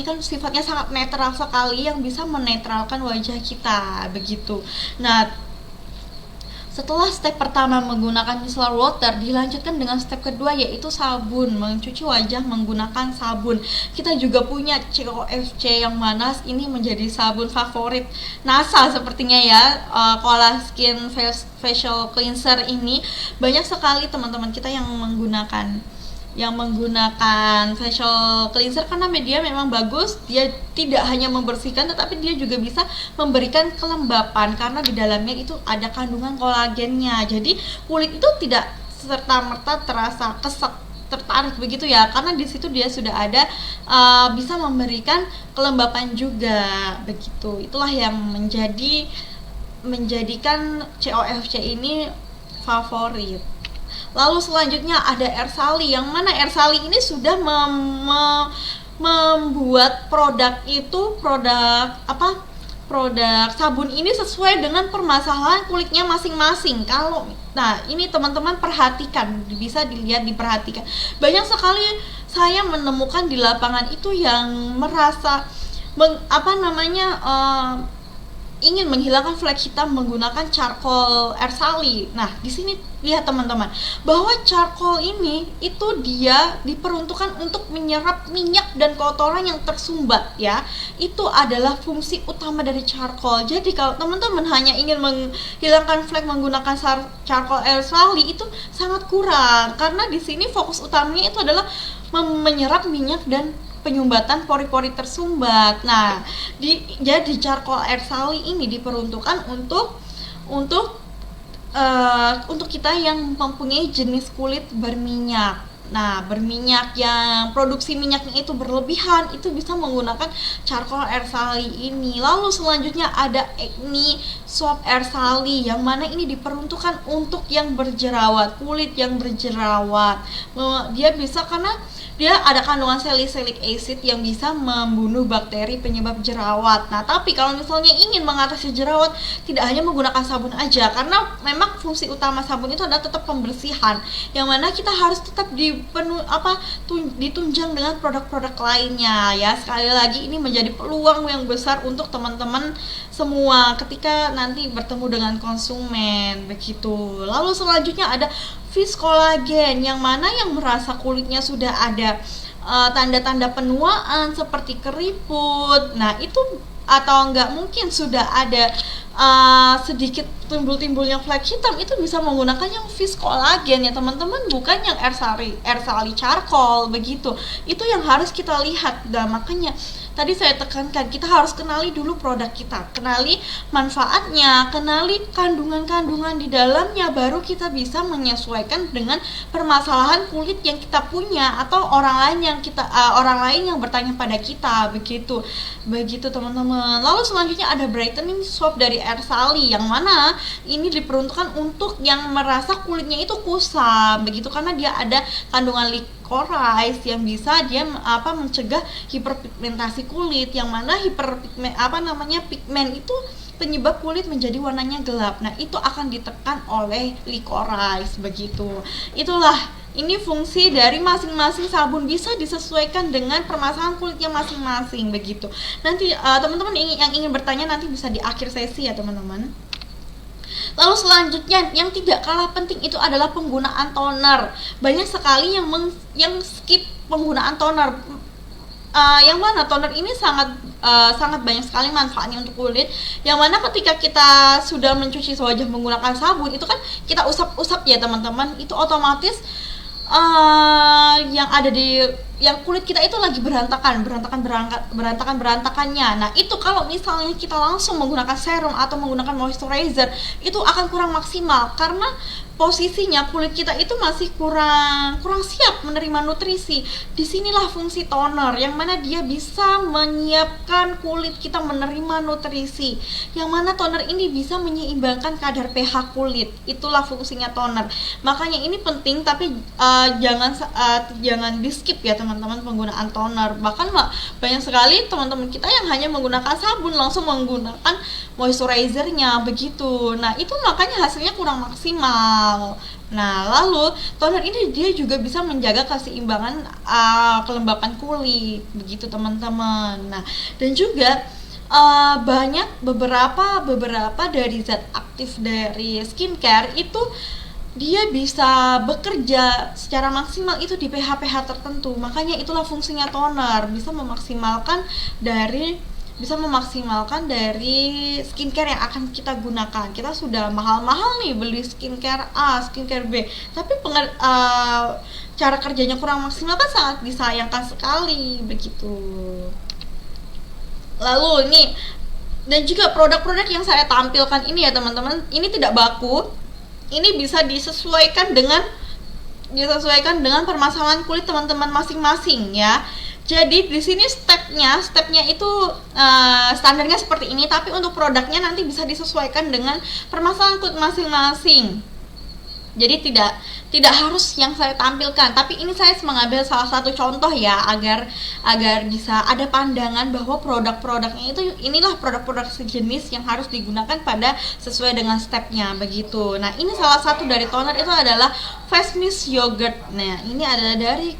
kan sifatnya sangat netral sekali, yang bisa menetralkan wajah kita begitu. Nah, setelah step pertama menggunakan micellar water, dilanjutkan dengan step kedua yaitu sabun, mencuci wajah menggunakan sabun. Kita juga punya COFC yang mana ini menjadi sabun favorit NASA sepertinya ya. Koala Skin Facial Cleanser ini banyak sekali teman-teman kita yang menggunakan facial cleanser karena dia memang bagus. Dia tidak hanya membersihkan tetapi dia juga bisa memberikan kelembapan karena di dalamnya itu ada kandungan kolagennya. Jadi kulit itu tidak serta-merta terasa tertarik begitu ya, karena di situ dia sudah ada bisa memberikan kelembapan juga begitu. Itulah yang menjadikan COFC ini favorit. Lalu selanjutnya ada Ersali, yang mana Ersali ini sudah membuat produk sabun ini sesuai dengan permasalahan kulitnya masing-masing. Nah, ini teman-teman perhatikan, bisa diperhatikan. Banyak sekali saya menemukan di lapangan itu yang merasa ingin menghilangkan flek hitam menggunakan charcoal Ersali. Nah, di sini lihat teman-teman, bahwa charcoal ini itu dia diperuntukkan untuk menyerap minyak dan kotoran yang tersumbat ya. Itu adalah fungsi utama dari charcoal. Jadi kalau teman-teman hanya ingin menghilangkan flek menggunakan charcoal Ersali itu sangat kurang, karena di sini fokus utamanya itu adalah menyerap minyak dan penyumbatan pori-pori tersumbat. Nah, jadi charcoal Ersali ini diperuntukkan untuk kita yang mempunyai jenis kulit berminyak. Nah, berminyak yang produksi minyaknya itu berlebihan, itu bisa menggunakan charcoal Ersali ini. Lalu selanjutnya ada Acne Soap Ersali, yang mana ini diperuntukkan untuk yang berjerawat, kulit yang berjerawat. Dia bisa karena dia ada kandungan salicylic acid yang bisa membunuh bakteri penyebab jerawat. Nah, tapi kalau misalnya ingin mengatasi jerawat, tidak hanya menggunakan sabun aja, karena memang fungsi utama sabun itu adalah tetap pembersihan, yang mana kita harus tetap ditunjang dengan produk-produk lainnya ya. Sekali lagi ini menjadi peluang yang besar untuk teman-teman semua ketika nanti bertemu dengan konsumen begitu. Lalu selanjutnya ada Fish Collagen, yang mana yang merasa kulitnya sudah ada tanda-tanda penuaan seperti keriput. Nah, itu atau enggak mungkin sudah ada sedikit timbul-timbulnya flek hitam, itu bisa menggunakan yang Fish Collagen ya teman-teman, bukan yang Ersali charcoal begitu. Itu yang harus kita lihat. Dan makanya tadi saya tekankan, kita harus kenali dulu produk kita, kenali manfaatnya, kenali kandungan-kandungan di dalamnya, baru kita bisa menyesuaikan dengan permasalahan kulit yang kita punya atau orang lain yang bertanya pada kita, begitu teman-teman. Lalu selanjutnya ada brightening soap dari Ersali, yang mana ini diperuntukkan untuk yang merasa kulitnya itu kusam, begitu, karena dia ada kandungan licorice yang bisa dia mencegah hiperpigmentasi kulit, yang mana pigmen itu penyebab kulit menjadi warnanya gelap. Nah, itu akan ditekan oleh licorice, begitu. Ini fungsi dari masing-masing sabun, bisa disesuaikan dengan permasalahan kulitnya masing-masing, begitu. Nanti teman-teman yang ingin bertanya nanti bisa di akhir sesi ya teman-teman. Lalu selanjutnya yang tidak kalah penting itu adalah penggunaan toner. Banyak sekali yang skip penggunaan toner. Yang mana toner ini sangat banyak sekali manfaatnya untuk kulit. Yang mana ketika kita sudah mencuci wajah menggunakan sabun, itu kan kita usap-usap ya teman-teman, itu otomatis yang kulit kita itu lagi berantakannya. Nah, itu kalau misalnya kita langsung menggunakan serum atau menggunakan moisturizer, itu akan kurang maksimal, karena posisinya kulit kita itu masih kurang siap menerima nutrisi. Disinilah fungsi toner, yang mana dia bisa menyiapkan kulit kita menerima nutrisi, yang mana toner ini bisa menyeimbangkan kadar pH kulit. Itulah fungsinya toner. Makanya ini penting, tapi jangan di skip ya teman-teman penggunaan toner. Bahkan banyak sekali teman-teman kita yang hanya menggunakan sabun langsung menggunakan moisturizernya, begitu. Nah, itu makanya hasilnya kurang maksimal. Nah, lalu toner ini dia juga bisa menjaga keseimbangan kelembapan kulit, begitu teman-teman. Nah, dan juga banyak beberapa dari zat aktif dari skincare itu dia bisa bekerja secara maksimal itu di pH tertentu. Makanya itulah fungsinya toner, bisa memaksimalkan dari skincare yang akan kita gunakan. Kita sudah mahal-mahal nih beli skincare A, skincare B, tapi cara kerjanya kurang maksimal kan sangat disayangkan sekali, begitu. Lalu ini, dan juga produk-produk yang saya tampilkan ini ya teman-teman, ini tidak baku. Ini bisa disesuaikan dengan permasalahan kulit teman-teman masing-masing ya. Jadi di sini stepnya itu standarnya seperti ini, tapi untuk produknya nanti bisa disesuaikan dengan permasalahan kulit masing-masing. Jadi tidak harus yang saya tampilkan, tapi ini saya mengambil salah satu contoh ya, agar bisa ada pandangan bahwa produk-produknya itu inilah produk-produk sejenis yang harus digunakan sesuai dengan stepnya, begitu. Nah, ini salah satu dari toner itu adalah Face Mist Yogurt. Nah, ini adalah dari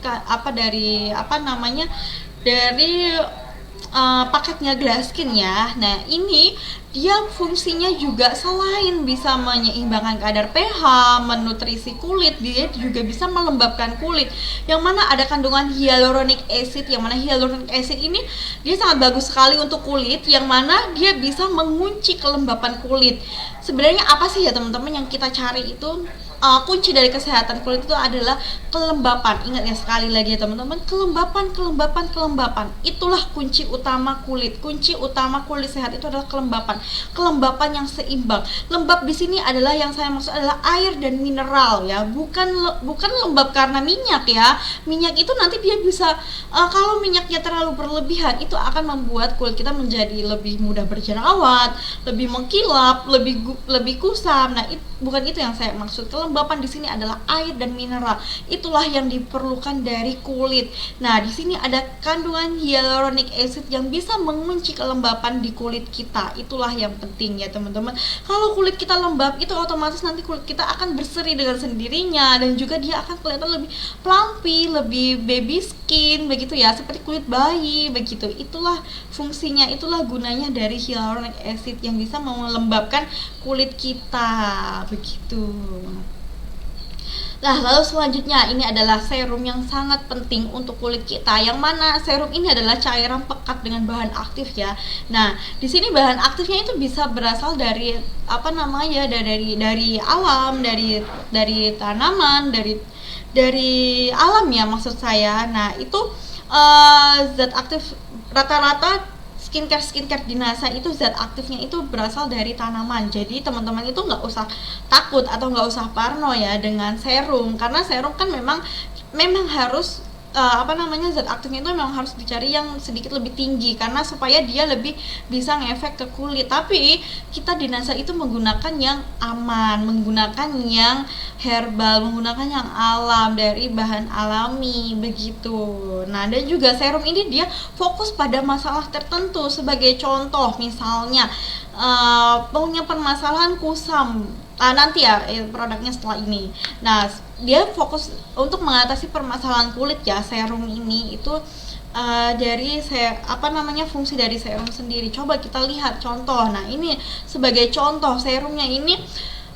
paketnya Glasskin ya. Nah, ini dia fungsinya juga selain bisa menyeimbangkan kadar pH, menutrisi kulit, dia juga bisa melembabkan kulit. Yang mana ada kandungan hyaluronic acid, yang mana hyaluronic acid ini dia sangat bagus sekali untuk kulit, yang mana dia bisa mengunci kelembapan kulit. Sebenarnya apa sih ya teman-teman yang kita cari itu? Kunci dari kesehatan kulit itu adalah kelembapan. Ingat ya, sekali lagi ya teman-teman, kelembapan. Itulah kunci utama kulit. Kunci utama kulit sehat itu adalah kelembapan yang seimbang. Lembab di sini adalah yang saya maksud adalah air dan mineral ya, bukan lembab karena minyak ya. Minyak itu nanti dia bisa kalau minyaknya terlalu berlebihan, itu akan membuat kulit kita menjadi lebih mudah berjerawat, lebih mengkilap, lebih kusam. Nah, bukan itu yang saya maksud. Kelembapan di sini adalah air dan mineral. Itulah yang diperlukan dari kulit. Nah, di sini ada kandungan hyaluronic acid yang bisa mengunci kelembapan di kulit kita. Itulah yang penting ya teman-teman. Kalau kulit kita lembab, itu otomatis nanti kulit kita akan berseri dengan sendirinya, dan juga dia akan kelihatan lebih plumpy, lebih baby skin, begitu ya, seperti kulit bayi, begitu. Itulah fungsinya, itulah gunanya dari hyaluronic acid yang bisa melembabkan kulit kita, begitu. Nah, lalu selanjutnya ini adalah serum yang sangat penting untuk kulit kita, yang mana serum ini adalah cairan pekat dengan bahan aktif ya. Nah, di sini bahan aktifnya itu bisa berasal dari dari alam, dari tanaman, dari alam ya maksud saya. Nah, itu zat aktif rata-rata skincare di NASA itu zat aktifnya itu berasal dari tanaman. Jadi teman-teman itu nggak usah takut atau nggak usah parno ya dengan serum, karena serum kan memang harus zat aktifnya itu memang harus dicari yang sedikit lebih tinggi karena supaya dia lebih bisa ngefek ke kulit. Tapi kita di NASA itu menggunakan yang aman, menggunakan yang herbal, menggunakan yang alam dari bahan alami begitu. Nah, dan juga serum ini dia fokus pada masalah tertentu. Sebagai contoh misalnya punya permasalahan kusam, nanti ya produknya setelah ini. Nah, dia fokus untuk mengatasi permasalahan kulit ya. Serum ini itu dari fungsi dari serum sendiri. Coba kita lihat contoh. Nah, ini sebagai contoh serumnya ini.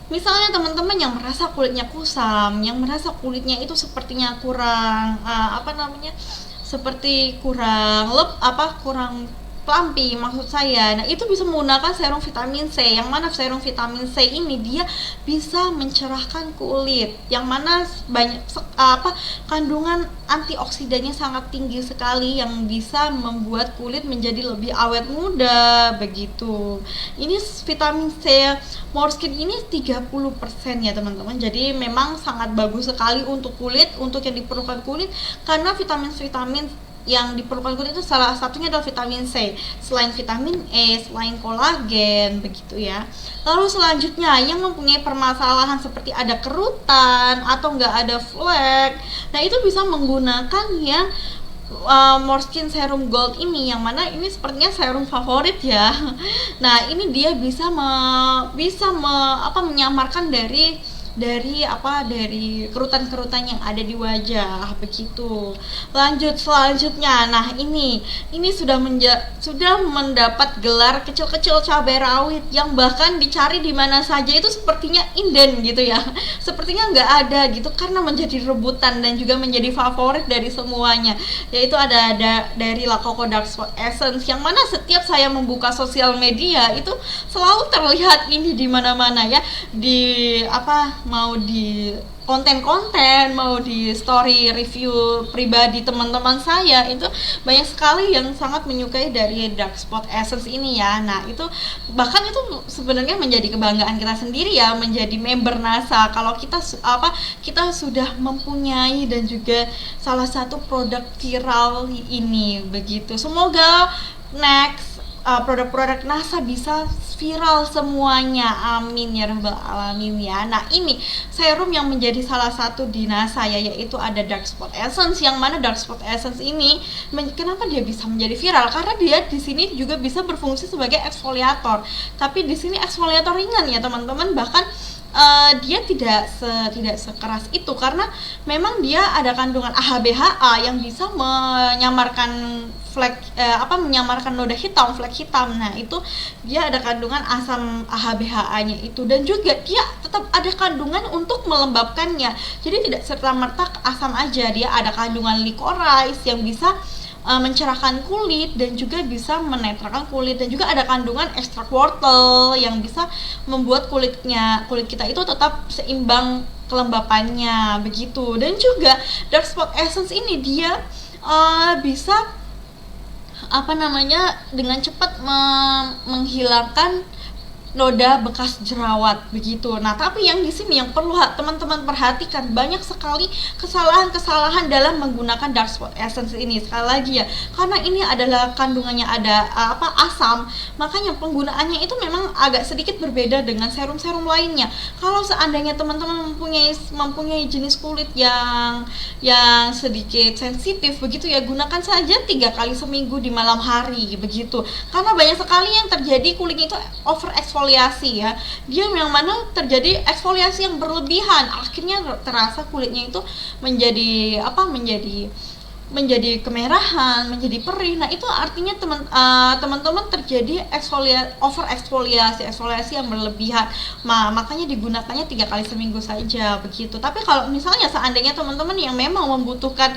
Misalnya teman-teman yang merasa kulitnya kusam, yang merasa kulitnya itu sepertinya kurang kurang pelampi maksud saya. Nah, itu bisa menggunakan serum vitamin C. Yang mana serum vitamin C ini dia bisa mencerahkan kulit. Yang mana banyak kandungan antioksidannya sangat tinggi sekali yang bisa membuat kulit menjadi lebih awet muda begitu. Ini vitamin C Moreskin ini 30% ya teman-teman. Jadi memang sangat bagus sekali untuk kulit, untuk yang diperlukan kulit karena vitamin yang diperlukan kulit itu salah satunya adalah vitamin C, selain vitamin E, selain kolagen begitu ya. Lalu selanjutnya yang mempunyai permasalahan seperti ada kerutan atau nggak ada flek, nah itu bisa menggunakan yang Moreskin Serum Gold ini, yang mana ini sepertinya serum favorit ya. Nah, ini dia bisa menyamarkan dari kerutan-kerutan yang ada di wajah begitu. Lanjut selanjutnya. Nah, ini sudah mendapat gelar kecil-kecil cabai rawit yang bahkan dicari di mana saja itu sepertinya inden gitu ya. Sepertinya nggak ada gitu karena menjadi rebutan dan juga menjadi favorit dari semuanya. Yaitu ada dari La Coco Dark Spot Essence, yang mana setiap saya membuka sosial media itu selalu terlihat ini di mana-mana ya. Mau di konten-konten, mau di story review pribadi teman-teman saya, itu banyak sekali yang sangat menyukai dari Dark Spot Essence ini ya. Nah, itu bahkan itu sebenarnya menjadi kebanggaan kita sendiri ya, menjadi member NASA kalau kita sudah mempunyai dan juga salah satu produk viral ini begitu. Semoga next produk-produk NASA bisa viral semuanya, amin ya rabbal alamin ya. Nah, ini serum yang menjadi salah satu di NASA ya, yaitu ada Dark Spot Essence, yang mana Dark Spot Essence ini kenapa dia bisa menjadi viral, karena dia di sini juga bisa berfungsi sebagai eksfoliator, tapi di sini eksfoliator ringan ya teman-teman. Bahkan dia tidak sekeras itu karena memang dia ada kandungan AHA/BHA yang bisa menyamarkan menyamarkan noda hitam, flek hitam. Nah, itu dia ada kandungan asam AHA/BHA-nya itu, dan juga dia tetap ada kandungan untuk melembabkannya. Jadi tidak serta-merta asam aja, dia ada kandungan licorice yang bisa mencerahkan kulit dan juga bisa menetralkan kulit, dan juga ada kandungan ekstrak wortel yang bisa membuat kulit kita itu tetap seimbang kelembapannya begitu. Dan juga Dark Spot Essence ini dia bisa dengan cepat menghilangkan noda bekas jerawat begitu. Nah, tapi yang di sini yang perlu teman-teman perhatikan, banyak sekali kesalahan-kesalahan dalam menggunakan Dark Spot Essence ini. Sekali lagi ya, karena ini adalah kandungannya ada asam, makanya penggunaannya itu memang agak sedikit berbeda dengan serum-serum lainnya. Kalau seandainya teman-teman mempunyai jenis kulit yang sedikit sensitif begitu ya, gunakan saja 3 kali seminggu di malam hari begitu. Karena banyak sekali yang terjadi kulitnya itu over eksfoliasi ya, dia yang mana terjadi eksfoliasi yang berlebihan, akhirnya terasa kulitnya itu menjadi kemerahan, menjadi perih. Nah, itu artinya teman-teman terjadi over eksfoliasi yang berlebihan. Makanya digunakannya 3 kali seminggu saja begitu. Tapi kalau misalnya seandainya teman-teman yang memang membutuhkan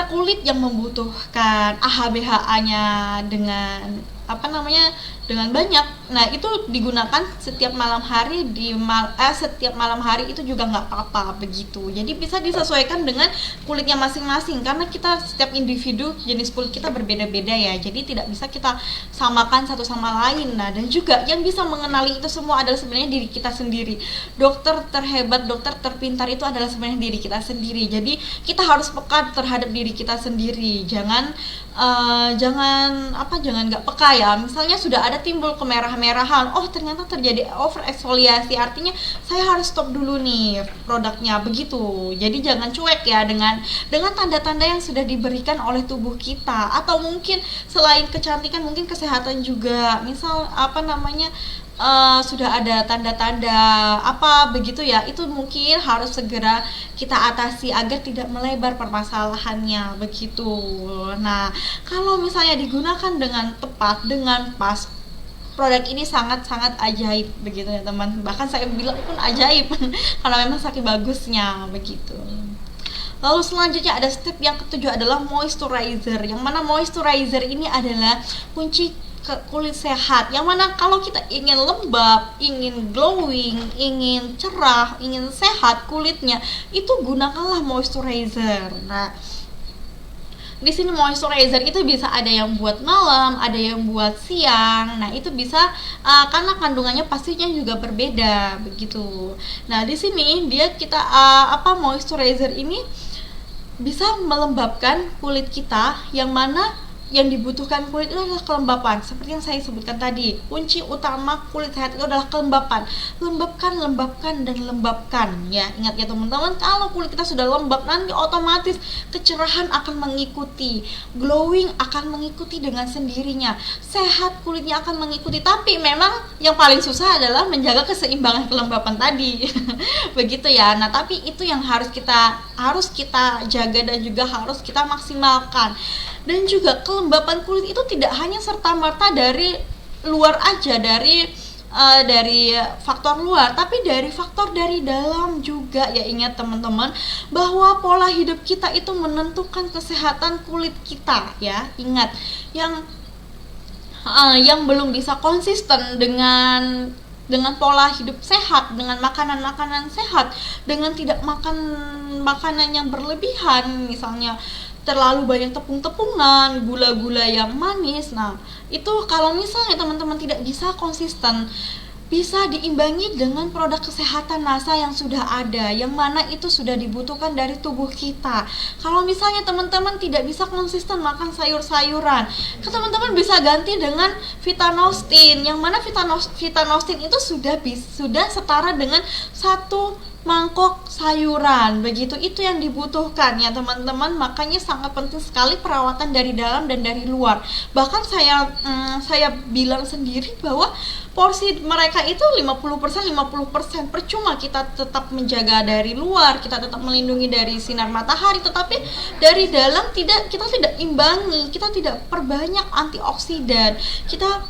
kulit yang membutuhkan AHA/BHA-nya dengan dengan banyak. Nah, itu digunakan setiap malam hari setiap malam hari itu juga nggak apa-apa begitu. Jadi bisa disesuaikan dengan kulitnya masing-masing karena kita setiap individu jenis kulit kita berbeda-beda ya. Jadi tidak bisa kita samakan satu sama lain. Nah, dan juga yang bisa mengenali itu semua adalah sebenarnya diri kita sendiri. Dokter terhebat, dokter terpintar itu adalah sebenarnya diri kita sendiri. Jadi kita harus peka terhadap diri kita sendiri. Jangan nggak peka ya. Misalnya sudah ada timbul kemerah-merahan, oh ternyata terjadi over eksfoliasi, artinya saya harus stop dulu nih produknya begitu. Jadi jangan cuek ya dengan tanda-tanda yang sudah diberikan oleh tubuh kita. Atau mungkin selain kecantikan mungkin kesehatan juga. Misal sudah ada tanda-tanda apa begitu ya, itu mungkin harus segera kita atasi agar tidak melebar permasalahannya begitu. Nah, kalau misalnya digunakan dengan tepat, dengan pas, produk ini sangat-sangat ajaib begitu ya teman. Bahkan saya bilang pun ajaib karena memang saking bagusnya begitu. Lalu selanjutnya ada step yang ketujuh adalah moisturizer, yang mana moisturizer ini adalah kunci kulit sehat, yang mana kalau kita ingin lembab, ingin glowing, ingin cerah, ingin sehat kulitnya, itu gunakanlah moisturizer. Nah, di sini moisturizer itu bisa ada yang buat malam, ada yang buat siang. Nah, itu bisa karena kandungannya pastinya juga berbeda begitu. Nah, di sini moisturizer ini bisa melembabkan kulit kita, yang mana yang dibutuhkan kulit itu adalah kelembapan. Seperti yang saya sebutkan tadi, kunci utama kulit sehat itu adalah kelembapan. Lembabkan dan lembabkan ya. Ingat ya teman-teman, kalau kulit kita sudah lembab, nanti otomatis kecerahan akan mengikuti, glowing akan mengikuti dengan sendirinya, sehat kulitnya akan mengikuti. Tapi memang yang paling susah adalah menjaga keseimbangan kelembapan tadi begitu ya. Nah, tapi itu yang harus kita jaga dan juga harus kita maksimalkan. Dan juga kelembapan kulit itu tidak hanya serta-merta dari luar aja, dari faktor luar, tapi dari faktor dari dalam juga ya. Ingat teman-teman bahwa pola hidup kita itu menentukan kesehatan kulit kita ya. Ingat, yang belum bisa konsisten dengan pola hidup sehat, dengan makanan-makanan sehat, dengan tidak makan makanan yang berlebihan, misalnya terlalu banyak tepung-tepungan, gula-gula yang manis. Nah, itu kalau misalnya teman-teman tidak bisa konsisten, bisa diimbangi dengan produk kesehatan NASA yang sudah ada, yang mana itu sudah dibutuhkan dari tubuh kita. Kalau misalnya teman-teman tidak bisa konsisten makan sayur-sayuran, teman-teman bisa ganti dengan Vitanostin, yang mana Vitanostin itu sudah setara dengan 1 mangkok sayuran begitu. Itu yang dibutuhkan ya teman-teman. Makanya sangat penting sekali perawatan dari dalam dan dari luar. Bahkan saya bilang sendiri bahwa porsi mereka itu 50%. Percuma kita tetap menjaga dari luar, kita tetap melindungi dari sinar matahari, tetapi dari dalam kita tidak imbangi, kita tidak perbanyak antioksidan, kita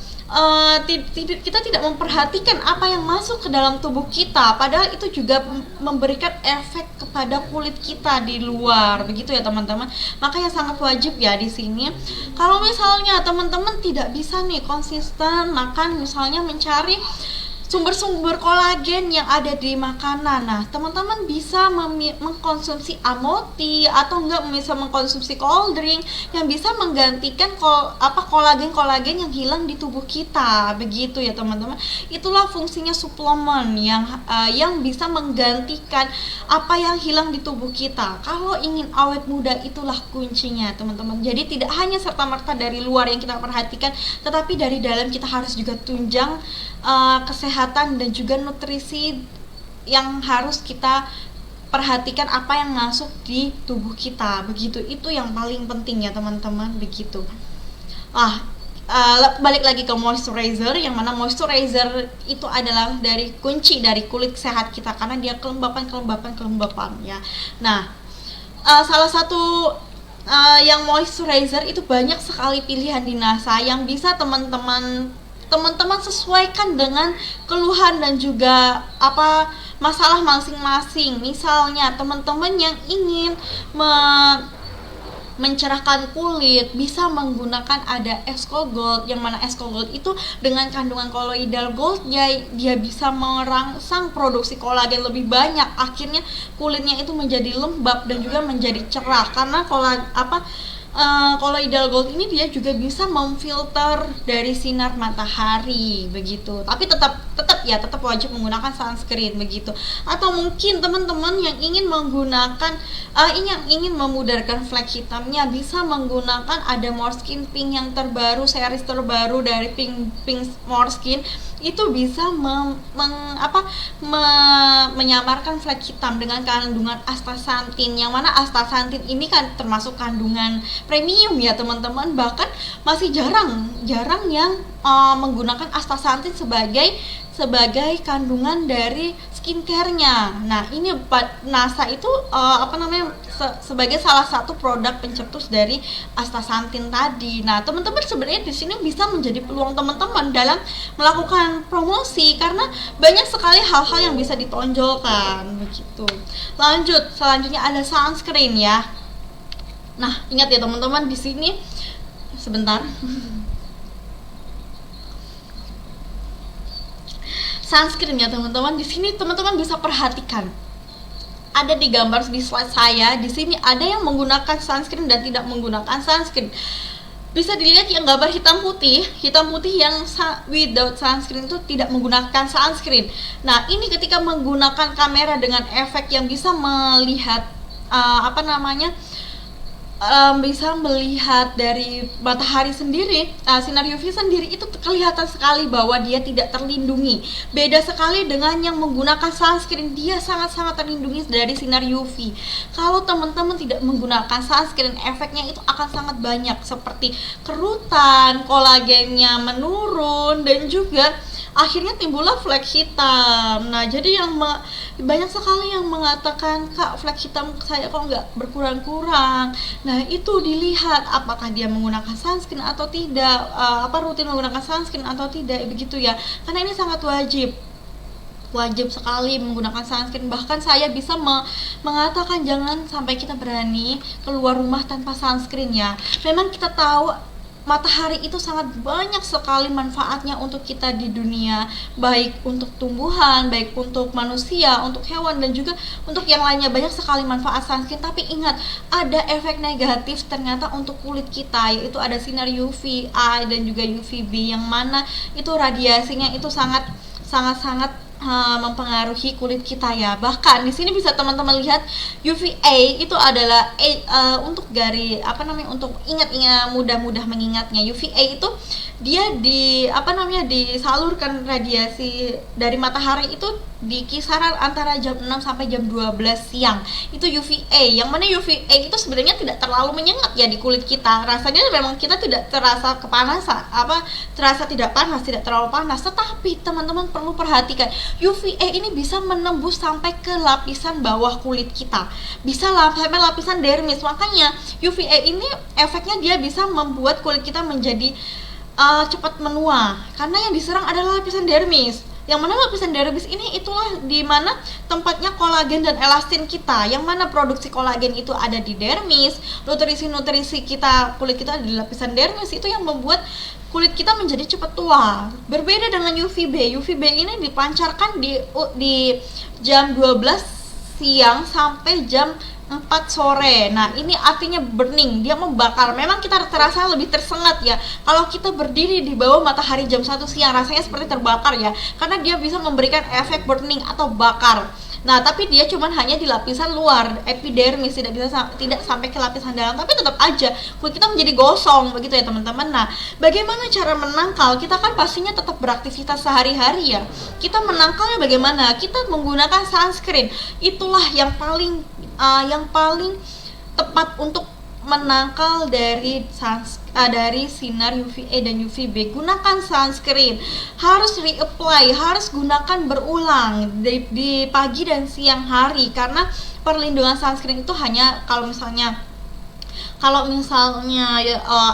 tidak memperhatikan apa yang masuk ke dalam tubuh kita, padahal itu juga memberikan efek kepada kulit kita di luar begitu ya teman-teman. Makanya sangat wajib ya di sini, kalau misalnya teman-teman tidak bisa nih konsisten makan, misalnya mencari sumber-sumber kolagen yang ada di makanan. Nah, teman-teman bisa mengkonsumsi amoti atau enggak bisa mengkonsumsi cold drink yang bisa menggantikan kolagen yang hilang di tubuh kita. Begitu ya, teman-teman. Itulah fungsinya suplemen yang bisa menggantikan apa yang hilang di tubuh kita. Kalau ingin awet muda, itulah kuncinya, teman-teman. Jadi tidak hanya serta-merta dari luar yang kita perhatikan, tetapi dari dalam kita harus juga tunjang kesehatan dan juga nutrisi yang harus kita perhatikan, apa yang masuk di tubuh kita begitu. Itu yang paling penting ya teman-teman begitu. Balik lagi ke moisturizer, yang mana moisturizer itu adalah dari kunci dari kulit sehat kita karena dia kelembapan ya. Nah, salah satu yang moisturizer itu banyak sekali pilihan di NASA yang bisa teman-teman sesuaikan dengan keluhan dan juga masalah masing-masing. Misalnya teman-teman yang ingin mencerahkan kulit, bisa menggunakan ada Esco Gold, yang mana Esco Gold itu dengan kandungan koloidal goldnya dia bisa merangsang produksi kolagen lebih banyak, akhirnya kulitnya itu menjadi lembab dan juga menjadi cerah karena koloidal gold ini dia juga bisa memfilter dari sinar matahari begitu. Tapi tetap wajib menggunakan sunscreen begitu. Atau mungkin teman-teman yang ingin menggunakan yang ingin memudarkan flek hitamnya bisa menggunakan ada Moreskin Pink yang terbaru, series terbaru dari Pink Moreskin. Itu bisa menyamarkan flek hitam dengan kandungan astaxanthin, yang mana astaxanthin ini kan termasuk kandungan premium ya teman-teman, bahkan masih jarang yang menggunakan astaxanthin sebagai kandungan dari skincare-nya. Nah, ini NASA itu sebagai salah satu produk pencetus dari astaxanthin tadi. Nah, teman-teman sebenarnya di sini bisa menjadi peluang teman-teman dalam melakukan promosi karena banyak sekali hal-hal yang bisa ditonjolkan begitu. Lanjut, selanjutnya ada sunscreen ya. Nah, ingat ya teman-teman, di sini sebentar. Sunscreen ya teman-teman, di sini teman-teman bisa perhatikan. Ada di gambar di slide saya, di sini ada yang menggunakan sunscreen dan tidak menggunakan sunscreen. Bisa dilihat yang gambar hitam putih yang without sunscreen itu tidak menggunakan sunscreen. Nah, ini ketika menggunakan kamera dengan efek yang bisa melihat bisa melihat dari matahari sendiri, sinar UV sendiri itu kelihatan sekali bahwa dia tidak terlindungi. Beda sekali dengan yang menggunakan sunscreen, dia sangat-sangat terlindungi dari sinar UV. Kalau teman-teman tidak menggunakan sunscreen, efeknya itu akan sangat banyak seperti kerutan, kolagennya menurun, dan juga akhirnya timbullah flek hitam. Nah, jadi banyak sekali yang mengatakan, "Kak, flek hitam saya kok nggak berkurang-kurang." Nah, itu dilihat apakah dia menggunakan sunscreen atau tidak, rutin menggunakan sunscreen atau tidak, begitu ya. Karena ini sangat wajib sekali menggunakan sunscreen. Bahkan saya bisa mengatakan jangan sampai kita berani keluar rumah tanpa sunscreen ya. Memang kita tahu matahari itu sangat banyak sekali manfaatnya untuk kita di dunia, baik untuk tumbuhan, baik untuk manusia, untuk hewan, dan juga untuk yang lainnya. Banyak sekali manfaat sunscreen, tapi ingat, ada efek negatif ternyata untuk kulit kita, yaitu ada sinar UVA dan juga UVB, yang mana itu radiasinya itu sangat mempengaruhi kulit kita ya. Bahkan di sini bisa teman-teman lihat UVA itu adalah untuk untuk ingat-ingat, mudah mengingatnya. UVA itu dia disalurkan radiasi dari matahari itu di kisaran antara jam 6 sampai jam 12 siang. Itu UVA, yang mana UVA itu sebenarnya tidak terlalu menyengat ya di kulit kita. Rasanya memang kita tidak terasa kepanasan, terasa tidak panas, tidak terlalu panas. Tetapi teman-teman perlu perhatikan, UVA ini bisa menembus sampai ke lapisan bawah kulit kita, bisa sampai lapisan dermis. Makanya UVA ini efeknya dia bisa membuat kulit kita menjadi cepat menua, karena yang diserang adalah lapisan dermis. Yang mana lapisan dermis ini itulah di mana tempatnya kolagen dan elastin kita, yang mana produksi kolagen itu ada di dermis, nutrisi kita, kulit kita ada di lapisan dermis. Itu yang membuat kulit kita menjadi cepat tua. Berbeda dengan UVB. UVB ini dipancarkan di jam 12 siang sampai jam 4 sore. Nah, ini artinya burning, dia membakar. Memang kita terasa lebih tersengat ya. Kalau kita berdiri di bawah matahari jam 1 siang, rasanya seperti terbakar ya, karena dia bisa memberikan efek burning atau bakar. Nah, tapi dia cuman hanya di lapisan luar, epidermis, tidak sampai ke lapisan dalam, tapi tetap aja kulit kita menjadi gosong begitu ya teman-teman. Nah, bagaimana cara menangkal? Kita kan pastinya tetap beraktivitas sehari-hari ya. Kita menangkalnya bagaimana? Kita menggunakan sunscreen. Itulah yang paling tepat untuk menangkal dari sinar UVA dan UVB. Gunakan sunscreen, harus reapply, harus gunakan berulang di pagi dan siang hari, karena perlindungan sunscreen itu hanya kalau misalnya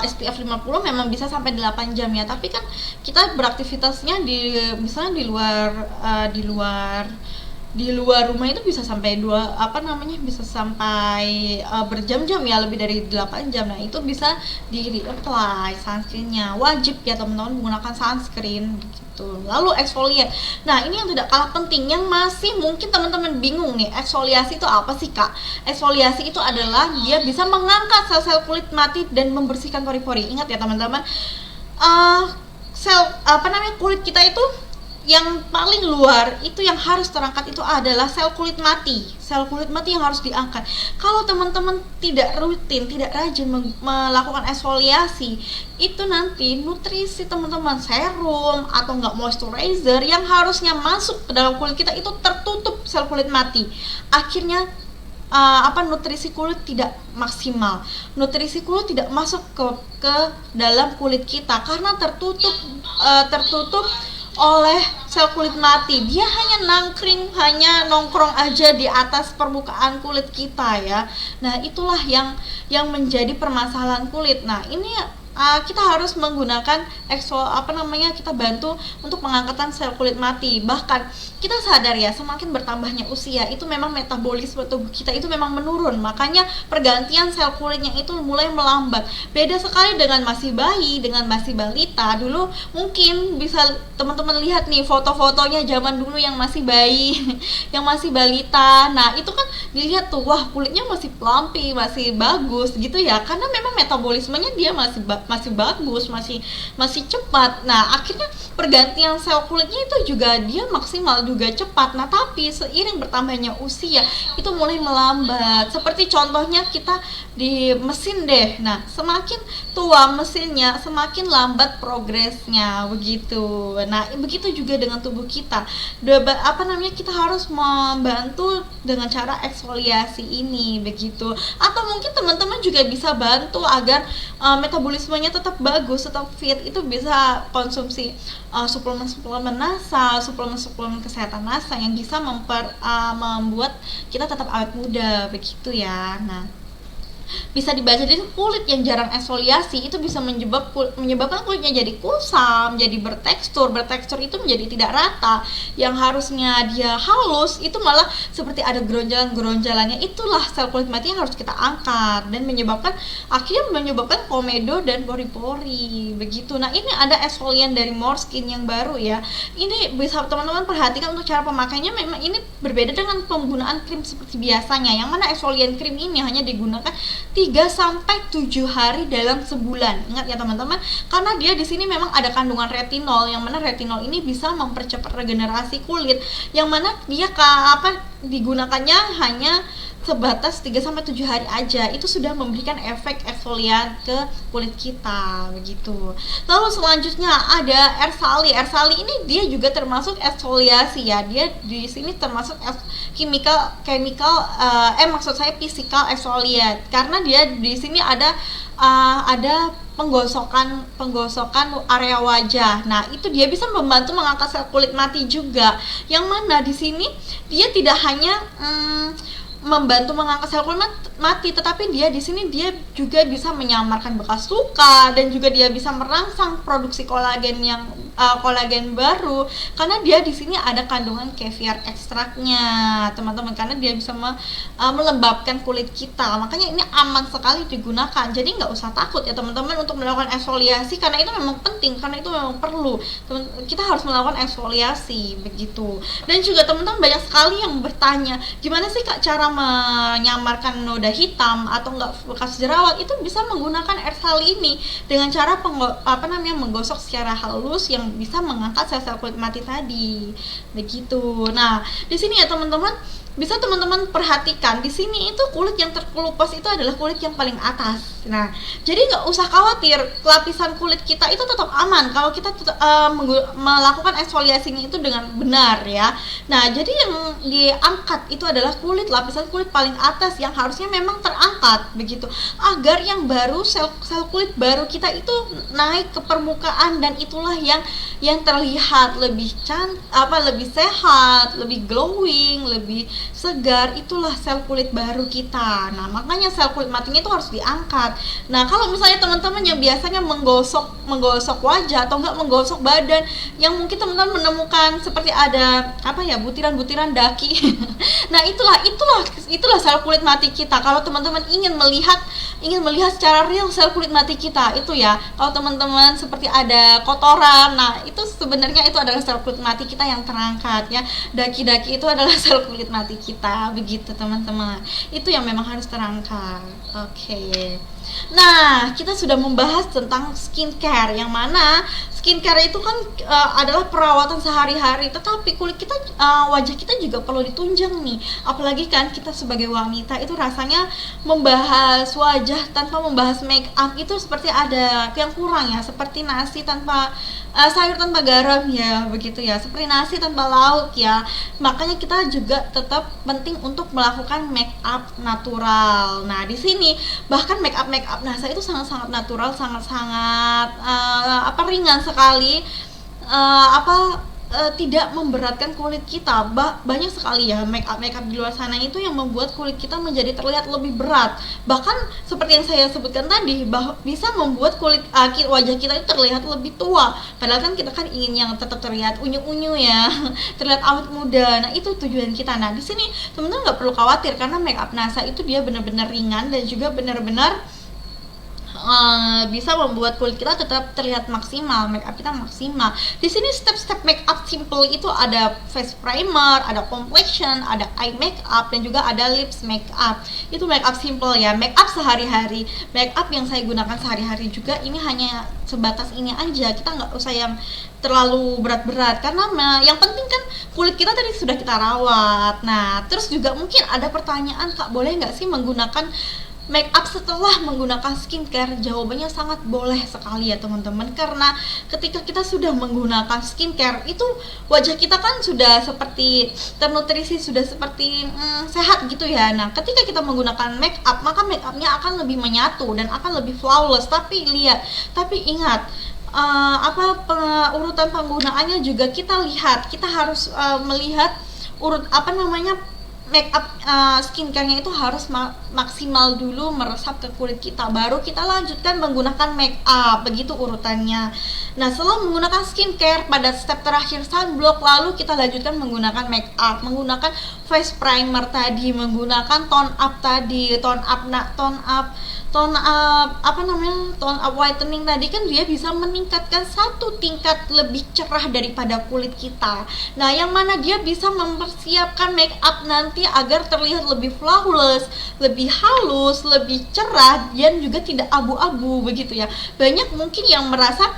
SPF 50 memang bisa sampai 8 jam ya, tapi kan kita beraktivitasnya misalnya di luar di luar rumah itu bisa sampai bisa sampai berjam-jam ya, lebih dari 8 jam. Nah itu bisa di apply sunscreennya, wajib ya teman-teman menggunakan sunscreen gitu. Lalu eksfoliat, nah ini yang tidak kalah penting, yang masih mungkin teman-teman bingung nih, eksfoliasi itu apa sih kak? Eksfoliasi itu adalah dia bisa mengangkat sel-sel kulit mati dan membersihkan pori-pori. Ingat ya teman-teman, kulit kita itu yang paling luar itu yang harus terangkat itu adalah sel kulit mati yang harus diangkat. Kalau teman-teman tidak rutin, tidak rajin melakukan eksfoliasi, itu nanti nutrisi teman-teman, serum atau enggak moisturizer yang harusnya masuk ke dalam kulit kita itu tertutup sel kulit mati. Akhirnya nutrisi kulit tidak maksimal, nutrisi kulit tidak masuk ke dalam kulit kita karena tertutup oleh sel kulit mati. Dia hanya nongkrong aja di atas permukaan kulit kita ya. Nah itulah yang menjadi permasalahan kulit. Nah ini kita harus menggunakan kita bantu untuk pengangkatan sel kulit mati. Bahkan kita sadar ya, semakin bertambahnya usia itu memang metabolisme tubuh kita itu memang menurun, makanya pergantian sel kulitnya itu mulai melambat. Beda sekali dengan masih bayi, dengan masih balita. Dulu mungkin bisa teman-teman lihat nih foto-fotonya zaman dulu yang masih bayi yang masih balita. Nah itu kan dilihat tuh, wah kulitnya masih pelampi, masih bagus gitu ya, karena memang metabolismenya dia masih bagus, masih cepat. Nah akhirnya pergantian sel kulitnya itu juga dia maksimal, juga cepat. Nah tapi seiring bertambahnya usia itu mulai melambat. Seperti contohnya kita di mesin deh. Nah semakin tua mesinnya semakin lambat progresnya begitu. Nah begitu juga dengan tubuh kita. Kita harus membantu dengan cara eksfoliasi ini begitu. Atau mungkin teman-teman juga bisa bantu agar metabolismenya tetap bagus, tetap fit. Itu bisa konsumsi suplemen NASA, suplemen kesehatan NASA yang bisa membuat kita tetap awet muda begitu ya. Nah bisa dibaca dari kulit yang jarang eksfoliasi itu bisa menyebabkan kulitnya jadi kusam, jadi bertekstur itu menjadi tidak rata. Yang harusnya dia halus itu malah seperti ada geronjalan-geronjalannya. Itulah sel kulit mati yang harus kita angkat dan akhirnya menyebabkan komedo dan pori-pori begitu. Nah ini ada eksfolian dari Moreskin yang baru ya. Ini bisa teman-teman perhatikan untuk cara pemakaiannya. Memang ini berbeda dengan penggunaan krim seperti biasanya, yang mana eksfolian krim ini hanya digunakan 3-7 hari dalam sebulan. Ingat ya teman-teman, karena dia di sini memang ada kandungan retinol, yang mana retinol ini bisa mempercepat regenerasi kulit, yang mana dia digunakannya hanya sebatas 3-7 hari aja. Itu sudah memberikan efek eksfolian ke kulit kita begitu. Lalu selanjutnya ada Ersali. Ersali ini dia juga termasuk eksfoliasi ya. Dia di sini termasuk physical exfoliate, karena dia di sini ada penggosokan area wajah. Nah, itu dia bisa membantu mengangkat sel kulit mati juga. Yang mana di sini dia tidak hanya membantu mengangkat sel kulit mati, tetapi dia di sini dia juga bisa menyamarkan bekas luka dan juga dia bisa merangsang produksi kolagen baru, karena dia di sini ada kandungan caviar ekstraknya, teman-teman, karena dia bisa melembabkan kulit kita. Makanya ini aman sekali digunakan. Jadi nggak usah takut ya teman-teman untuk melakukan eksfoliasi, karena itu memang penting, karena itu memang perlu. Kita harus melakukan eksfoliasi begitu. Dan juga teman-teman banyak sekali yang bertanya, gimana sih kak cara menyamarkan noda hitam atau enggak bekas jerawat? Itu bisa menggunakan Ersali ini dengan cara menggosok secara halus yang bisa mengangkat sel-sel kulit mati tadi begitu. Nah di sini ya teman-teman, bisa teman-teman perhatikan di sini itu kulit yang terkelupas itu adalah kulit yang paling atas. Nah, jadi nggak usah khawatir, lapisan kulit kita itu tetap aman kalau kita melakukan eksfoliasinya itu dengan benar ya. Nah, jadi yang diangkat itu adalah lapisan kulit paling atas yang harusnya memang terangkat begitu, agar yang baru sel kulit baru kita itu naik ke permukaan, dan itulah yang terlihat lebih lebih sehat, lebih glowing, lebih segar, itulah sel kulit baru kita. Nah, makanya sel kulit matinya itu harus diangkat. Nah, kalau misalnya teman-teman yang biasanya menggosok wajah atau enggak menggosok badan, yang mungkin teman-teman menemukan seperti ada butiran-butiran daki. Nah, itulah sel kulit mati kita. Kalau teman-teman ingin melihat secara real sel kulit mati kita itu ya, kalau teman-teman seperti ada kotoran, nah itu sebenarnya itu adalah sel kulit mati kita yang terangkat ya. Daki-daki itu adalah sel kulit mati kita, begitu teman-teman. Itu yang memang harus terangkat. Oke. Nah, kita sudah membahas tentang skincare, yang mana skincare itu kan adalah perawatan sehari-hari, tetapi kulit kita, wajah kita juga perlu ditunjang nih. Apalagi kan kita sebagai wanita itu rasanya membahas wajah tanpa membahas make up itu seperti ada yang kurang ya, seperti nasi tanpa sayur tanpa garam ya, begitu ya, seperti nasi tanpa lauk ya. Makanya kita juga tetap penting untuk melakukan make up natural. Nah, di sini bahkan make up NASA itu sangat-sangat natural, sangat-sangat ringan sekali, tidak memberatkan kulit kita. Banyak sekali ya make up di luar sana itu yang membuat kulit kita menjadi terlihat lebih berat. Bahkan seperti yang saya sebutkan tadi, bisa membuat kulit wajah kita itu terlihat lebih tua. Padahal kan kita kan ingin yang tetap terlihat unyu-unyu ya, terlihat awet muda. Nah, itu tujuan kita. Nah, di sini teman-teman nggak perlu khawatir karena make up NASA itu dia benar-benar ringan dan juga benar-benar bisa membuat kulit kita tetap terlihat maksimal, make up kita maksimal. Di sini step-step make up simple itu ada face primer, ada complexion, ada eye make up, dan juga ada lips make up. Itu make up simple ya, make up sehari-hari. Make up yang saya gunakan sehari-hari juga ini hanya sebatas ini aja. Kita nggak usah yang terlalu berat-berat karena yang penting kan kulit kita tadi sudah kita rawat. Nah, terus juga mungkin ada pertanyaan, Kak, boleh nggak sih menggunakan make up setelah menggunakan skincare? Jawabannya sangat boleh sekali ya teman-teman, karena ketika kita sudah menggunakan skincare itu wajah kita kan sudah seperti ternutrisi, sudah seperti sehat gitu ya. Nah, ketika kita menggunakan make up, maka make upnya akan lebih menyatu dan akan lebih flawless. Tapi ingat, urutan penggunaannya juga kita lihat. Kita harus melihat make up skincare-nya itu harus maksimal dulu meresap ke kulit kita, baru kita lanjutkan menggunakan make up, begitu urutannya. Nah, setelah menggunakan skincare, pada step terakhir sunblock, lalu kita lanjutkan menggunakan make up, menggunakan face primer tadi, menggunakan tone up tadi, tone up whitening tadi kan dia bisa meningkatkan satu tingkat lebih cerah daripada kulit kita. Nah, yang mana dia bisa mempersiapkan make up nanti agar terlihat lebih flawless, lebih halus, lebih cerah, dan juga tidak abu-abu begitu ya. Banyak mungkin yang merasa,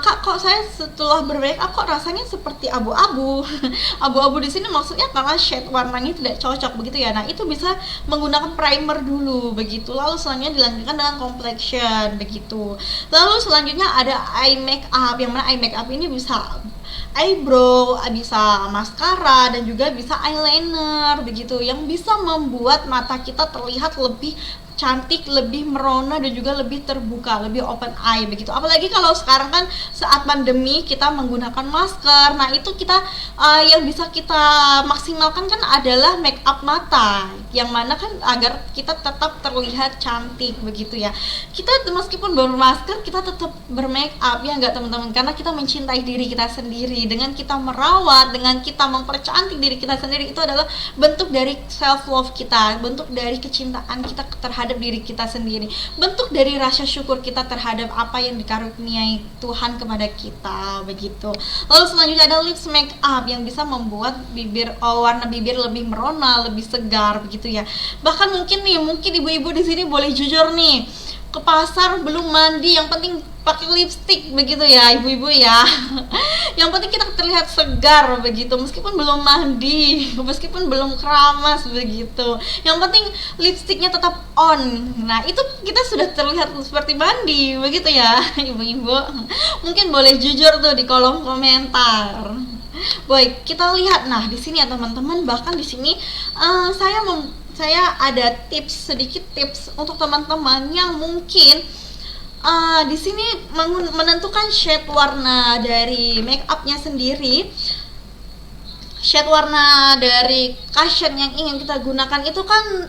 Kak, kok saya setelah bermake up kok rasanya seperti abu-abu. Abu-abu di sini maksudnya karena shade warnanya tidak cocok begitu ya. Nah, itu bisa menggunakan primer dulu begitu. Lalu selanjutnya dilanjutkan dengan complexion begitu. Lalu selanjutnya ada eye make up, yang mana eye make up ini bisa eyebrow, bisa maskara, dan juga bisa eyeliner begitu, yang bisa membuat mata kita terlihat lebih cantik, lebih merona, dan juga lebih terbuka, lebih open eye begitu. Apalagi kalau sekarang kan saat pandemi kita menggunakan masker. Nah, itu kita yang bisa kita maksimalkan kan adalah make up mata, yang mana kan agar kita tetap terlihat cantik begitu ya. Kita meskipun bermasker, kita tetap bermake up ya enggak teman-teman, karena kita mencintai diri kita sendiri. Dengan kita merawat, dengan kita mempercantik diri kita sendiri, itu adalah bentuk dari self love kita, bentuk dari kecintaan kita terhadap diri kita sendiri, bentuk dari rasa syukur kita terhadap apa yang dikaruniai Tuhan kepada kita begitu. Lalu selanjutnya ada lips make up yang bisa membuat warna bibir lebih merona, lebih segar begitu ya. Bahkan mungkin ibu-ibu di sini boleh jujur nih, ke pasar belum mandi, yang penting pakai lipstick begitu ya ibu-ibu ya. Yang penting kita terlihat segar begitu, meskipun belum mandi, meskipun belum keramas begitu. Yang penting lipsticknya tetap on. Nah, itu kita sudah terlihat seperti mandi begitu ya ibu-ibu. Mungkin boleh jujur tuh di kolom komentar. Baik, kita lihat. Nah, di sini ya teman-teman, bahkan di sini saya ada sedikit tips untuk teman-teman yang mungkin di sini menentukan shade warna dari make upnya sendiri. shade warna dari cushion yang ingin kita gunakan itu kan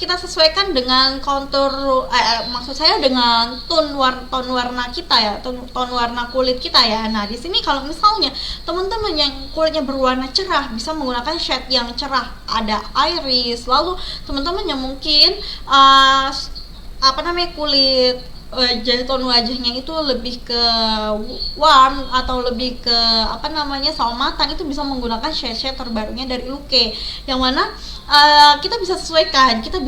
kita sesuaikan dengan kontur maksud saya dengan tone warna kita ya, tone warna kulit kita ya. Nah, di sini kalau misalnya teman-teman yang kulitnya berwarna cerah bisa menggunakan shade yang cerah, ada iris. Lalu teman-teman yang mungkin kulit tone wajahnya itu lebih ke warm atau lebih ke saumatan, itu bisa menggunakan shade terbarunya dari Luke, yang mana kita bisa sesuaikan, kita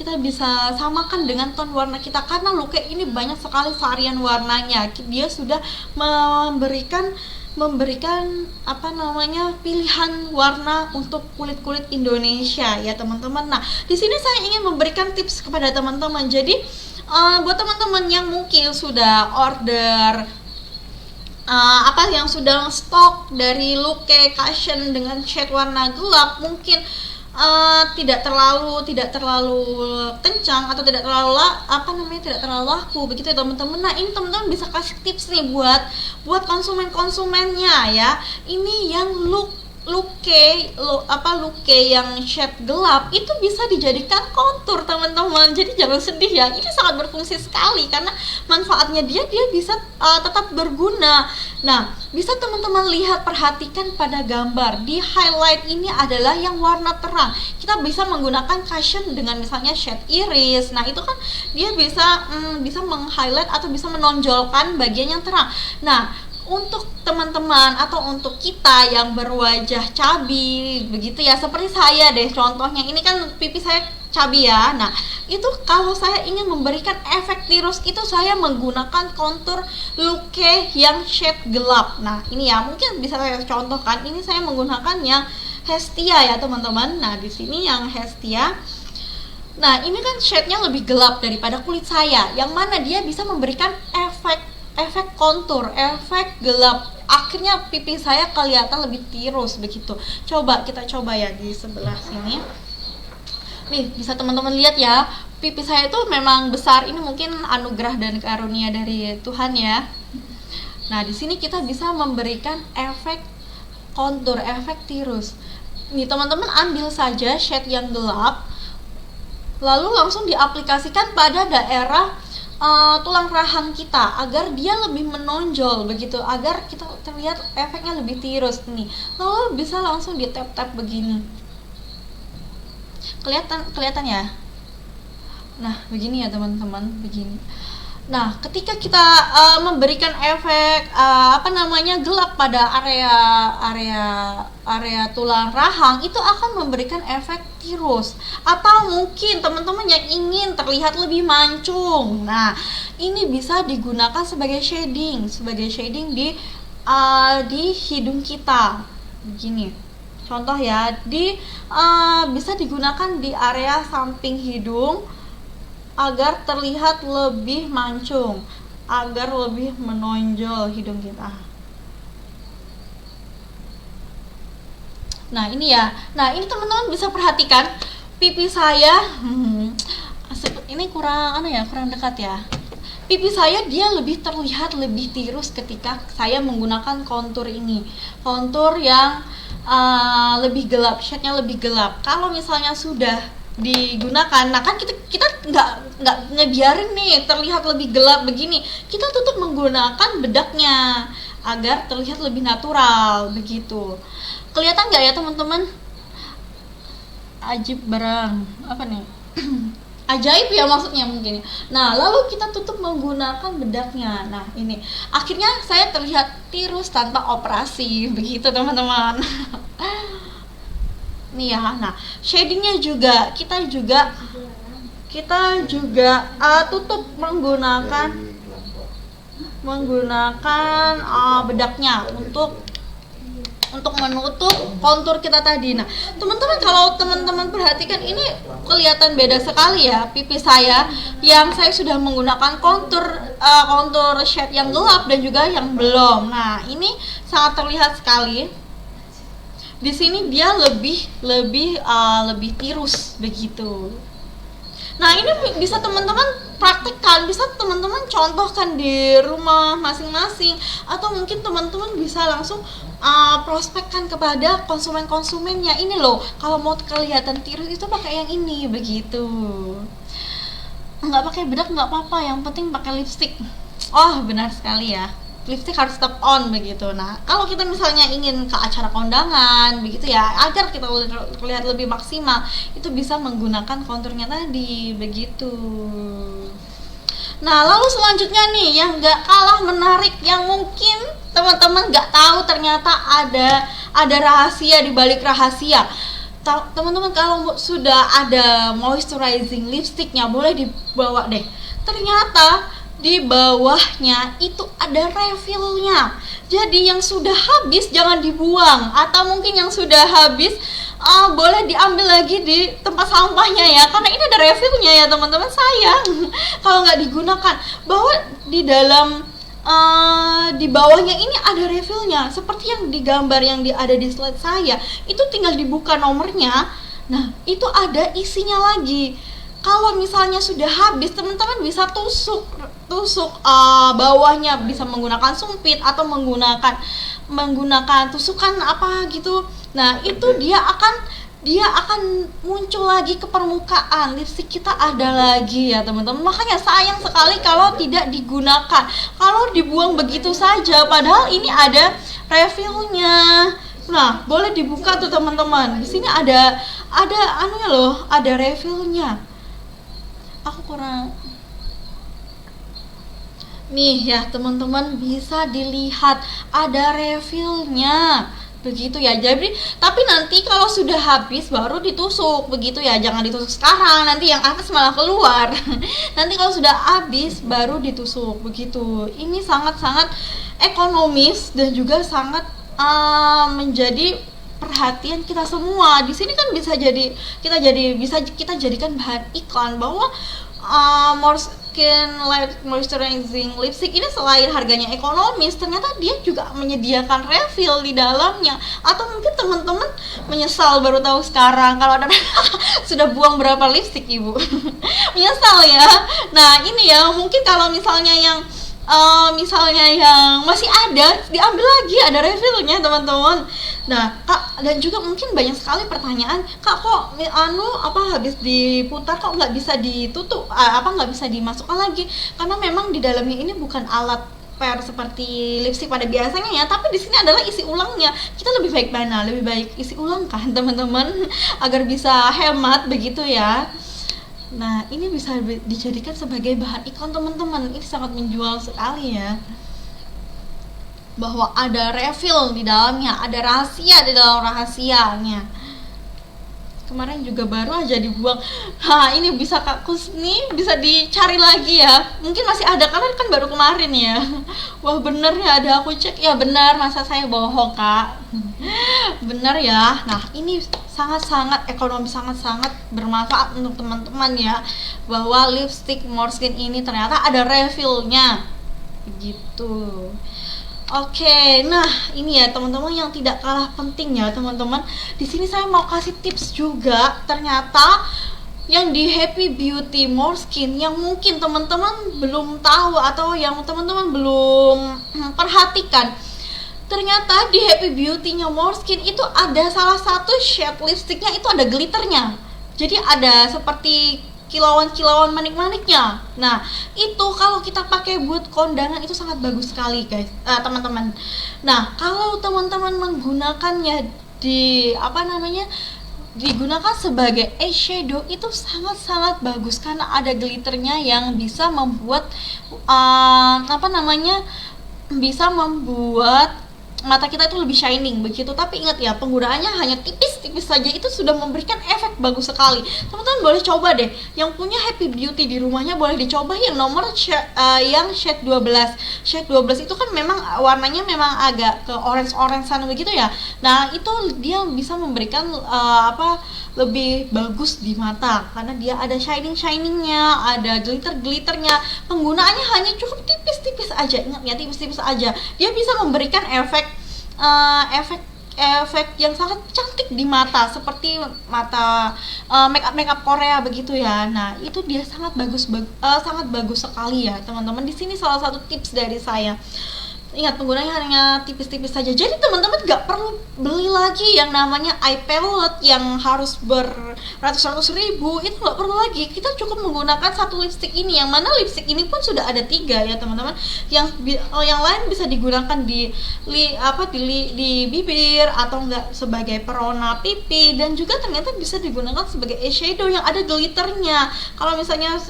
bisa samakan dengan tone warna kita, karena Luke ini banyak sekali varian warnanya. Dia sudah memberikan pilihan warna untuk kulit-kulit Indonesia ya teman-teman. Nah, di sini saya ingin memberikan tips kepada teman-teman. Jadi buat teman-teman yang mungkin sudah order yang sudah stok dari Luke cushion dengan shade warna gelap, mungkin tidak terlalu kencang atau tidak terlalu laku begitu ya teman-teman. Nah, ini teman-teman bisa kasih tips nih buat konsumennya ya. Ini yang Luke yang shade gelap itu bisa dijadikan kontur teman-teman. Jadi jangan sedih ya, ini sangat berfungsi sekali karena manfaatnya dia bisa tetap berguna. Nah, bisa teman-teman perhatikan pada gambar di highlight ini adalah yang warna terang. Kita bisa menggunakan cushion dengan misalnya shade iris. Nah, itu kan dia bisa meng-highlight atau bisa menonjolkan bagian yang terang. Nah, untuk teman-teman atau untuk kita yang berwajah cabi begitu ya, seperti saya deh contohnya, ini kan pipi saya cabi ya. Nah, itu kalau saya ingin memberikan efek tirus itu saya menggunakan kontur Luke yang shade gelap. Nah, ini ya mungkin bisa saya contohkan, ini saya menggunakan yang Hestia ya teman-teman. Nah, di sini yang Hestia. Nah, ini kan shade-nya lebih gelap daripada kulit saya, yang mana dia bisa memberikan efek kontur, efek gelap. Akhirnya pipi saya kelihatan lebih tirus begitu. Kita coba ya di sebelah sini. Nih, bisa teman-teman lihat ya, pipi saya itu memang besar. Ini mungkin anugerah dan karunia dari Tuhan ya. Nah, di sini kita bisa memberikan efek kontur, efek tirus. Nih, teman-teman ambil saja shade yang gelap, lalu langsung diaplikasikan pada daerah tulang rahang kita agar dia lebih menonjol begitu, agar kita terlihat efeknya lebih tirus nih. Lalu bisa langsung di tap begini. Kelihatan ya? Nah, begini ya teman-teman, begini. Nah, ketika kita memberikan efek gelap pada area tulang rahang, itu akan memberikan efek tirus. Atau mungkin teman-teman yang ingin terlihat lebih mancung. Nah, ini bisa digunakan sebagai shading di hidung kita. Begini. Contoh ya, bisa digunakan di area samping hidung agar terlihat lebih mancung, agar lebih menonjol hidung kita. Nah, ini ya. Nah, ini teman-teman bisa perhatikan pipi saya. Ini kurang dekat ya. Pipi saya dia lebih terlihat lebih tirus ketika saya menggunakan kontur ini. Kontur yang lebih gelap, shade-nya lebih gelap. Kalau misalnya sudah digunakan, nah kan kita nggak ngebiarin nih terlihat lebih gelap begini, kita tutup menggunakan bedaknya agar terlihat lebih natural begitu. Kelihatan nggak ya teman-teman? Ajib barang apa nih? Ajaib ya maksudnya mungkin. Nah, lalu kita tutup menggunakan bedaknya. Nah, ini akhirnya saya terlihat tirus tanpa operasi begitu teman-teman. Nih ya. Nah, shadingnya juga kita juga tutup menggunakan bedaknya untuk menutup kontur kita tadi. Nah, teman-teman kalau teman-teman perhatikan ini kelihatan beda sekali ya pipi saya yang saya sudah menggunakan kontur shade yang gelap dan juga yang belum. Nah, ini sangat terlihat sekali. Di sini dia lebih tirus begitu. Nah, ini bisa teman-teman praktekkan, bisa teman-teman contohkan di rumah masing-masing, atau mungkin teman-teman bisa langsung prospekkan kepada konsumen-konsumennya. Ini loh, kalau mau kelihatan tirus itu pakai yang ini, begitu. Nggak pakai bedak nggak apa-apa, yang penting pakai lipstick. Oh, benar sekali ya, lipstick harus tetap on begitu. Nah, kalau kita misalnya ingin ke acara kondangan begitu ya, agar kita terlihat lebih maksimal, itu bisa menggunakan konturnya tadi begitu. Nah, lalu selanjutnya nih yang nggak kalah menarik, yang mungkin teman-teman nggak tahu ternyata ada rahasia di balik rahasia. Teman-teman kalau sudah ada moisturizing lipsticknya, boleh dibawa deh. Ternyata di bawahnya itu ada refillnya. Jadi yang sudah habis jangan dibuang, atau mungkin yang sudah habis boleh diambil lagi di tempat sampahnya ya, karena ini ada refillnya ya teman-teman. Sayang kalau nggak digunakan. Bahwa di dalam di bawahnya ini ada refillnya, seperti yang digambar yang ada di slide saya. Itu tinggal dibuka nomornya. Nah, itu ada isinya lagi. Kalau misalnya sudah habis, teman-teman bisa tusuk bawahnya, bisa menggunakan sumpit atau menggunakan tusukan apa gitu. Nah, itu dia akan muncul lagi ke permukaan. Lipstick kita ada lagi ya teman-teman. Makanya sayang sekali kalau tidak digunakan, kalau dibuang begitu saja, padahal ini ada refillnya. Nah, boleh dibuka tuh teman-teman. Di sini ada anunya loh, ada refillnya. Aku kurang nih ya teman-teman, bisa dilihat ada refillnya begitu ya. Jadi tapi nanti kalau sudah habis baru ditusuk begitu ya, jangan ditusuk sekarang, nanti yang atas malah keluar. Nanti kalau sudah habis baru ditusuk begitu. Ini sangat-sangat ekonomis dan juga sangat menjadi perhatian kita semua. Di sini kan bisa kita jadikan bahan iklan bahwa Morskin Light Moisturizing Lipstick ini selain harganya ekonomis, ternyata dia juga menyediakan refill di dalamnya. Atau mungkin teman-teman menyesal baru tahu sekarang kalau ada sudah buang berapa lipstick ibu. Menyesal ya. Nah, ini ya mungkin kalau misalnya yang masih ada, diambil lagi, ada refillnya teman-teman. Nah, Kak, dan juga mungkin banyak sekali pertanyaan, Kak, kok habis diputar kok nggak bisa ditutup, nggak bisa dimasukkan lagi? Karena memang di dalamnya ini bukan alat per seperti lipstick pada biasanya ya, tapi di sini adalah isi ulangnya. Kita lebih baik isi ulang kan teman-teman, agar bisa hemat begitu ya. Nah, ini bisa dijadikan sebagai bahan iklan teman-teman. Ini sangat menjual sekali ya, bahwa ada refill di dalamnya, ada rahasia di dalam rahasianya. Kemarin juga baru aja dibuang. Ini bisa Kak Kusni bisa dicari lagi ya. Mungkin masih ada karena kan baru kemarin ya. Wah, bener ya, ada aku cek ya, benar, masa saya bohong Kak. Bener ya. Nah, ini sangat-sangat ekonomi, sangat-sangat bermanfaat untuk teman-teman ya, bahwa lipstick Morskin ini ternyata ada refillnya begitu. Oke, nah ini ya teman-teman yang tidak kalah penting ya teman-teman. Di sini saya mau kasih tips juga. Ternyata yang di Happy Beauty Morskin yang mungkin teman-teman belum tahu atau yang teman-teman belum perhatikan. Ternyata di Happy Beauty-nya Morskin itu ada salah satu shade lipsticknya itu ada glitternya. Jadi ada seperti kilauan-kilauan manik-maniknya. Nah, itu kalau kita pakai buat kondangan itu sangat bagus sekali guys, teman-teman. Nah, kalau teman-teman menggunakannya digunakan sebagai eyeshadow itu sangat-sangat bagus karena ada glitternya yang bisa membuat bisa membuat mata kita itu lebih shining begitu. Tapi ingat ya, penggunaannya hanya tipis-tipis saja, itu sudah memberikan efek bagus sekali. Teman-teman boleh coba deh, yang punya Happy Beauty di rumahnya boleh dicoba yang nomor yang shade 12. Shade 12 itu kan memang warnanya memang agak ke orange-orangean begitu ya. Nah, itu dia bisa memberikan lebih bagus di mata karena dia ada shining-shiningnya, ada glitter-glitternya. Penggunaannya hanya cukup tipis-tipis aja. Ingat ya, tipis-tipis aja. Dia bisa memberikan efek efek yang sangat cantik di mata, seperti mata makeup Korea begitu ya. Nah, itu dia sangat bagus sekali ya, teman-teman. Di sini salah satu tips dari saya. Ingat, penggunanya hanya tipis-tipis saja. Jadi teman-teman gak perlu beli lagi yang namanya eye palette yang harus beratus-ratus ribu. Itu gak perlu lagi. Kita cukup menggunakan satu lipstick ini, yang mana lipstick ini pun sudah ada 3 ya teman-teman. Yang lain bisa digunakan di bibir, atau enggak sebagai perona pipi, dan juga ternyata bisa digunakan sebagai eyeshadow yang ada glitternya. Kalau misalnya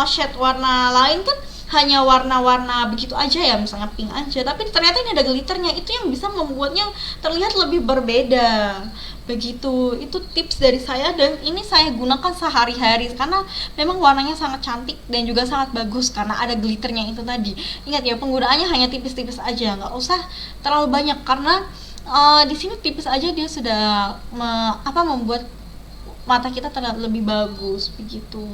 shade warna lain kan hanya warna-warna begitu aja ya, misalnya pink aja, tapi ternyata ini ada glitternya, itu yang bisa membuatnya terlihat lebih berbeda begitu. Itu tips dari saya, dan ini saya gunakan sehari-hari karena memang warnanya sangat cantik dan juga sangat bagus karena ada glitternya itu tadi. Ingat ya, penggunaannya hanya tipis-tipis aja, nggak usah terlalu banyak, karena di sini tipis aja dia sudah membuat mata kita terlihat lebih bagus begitu.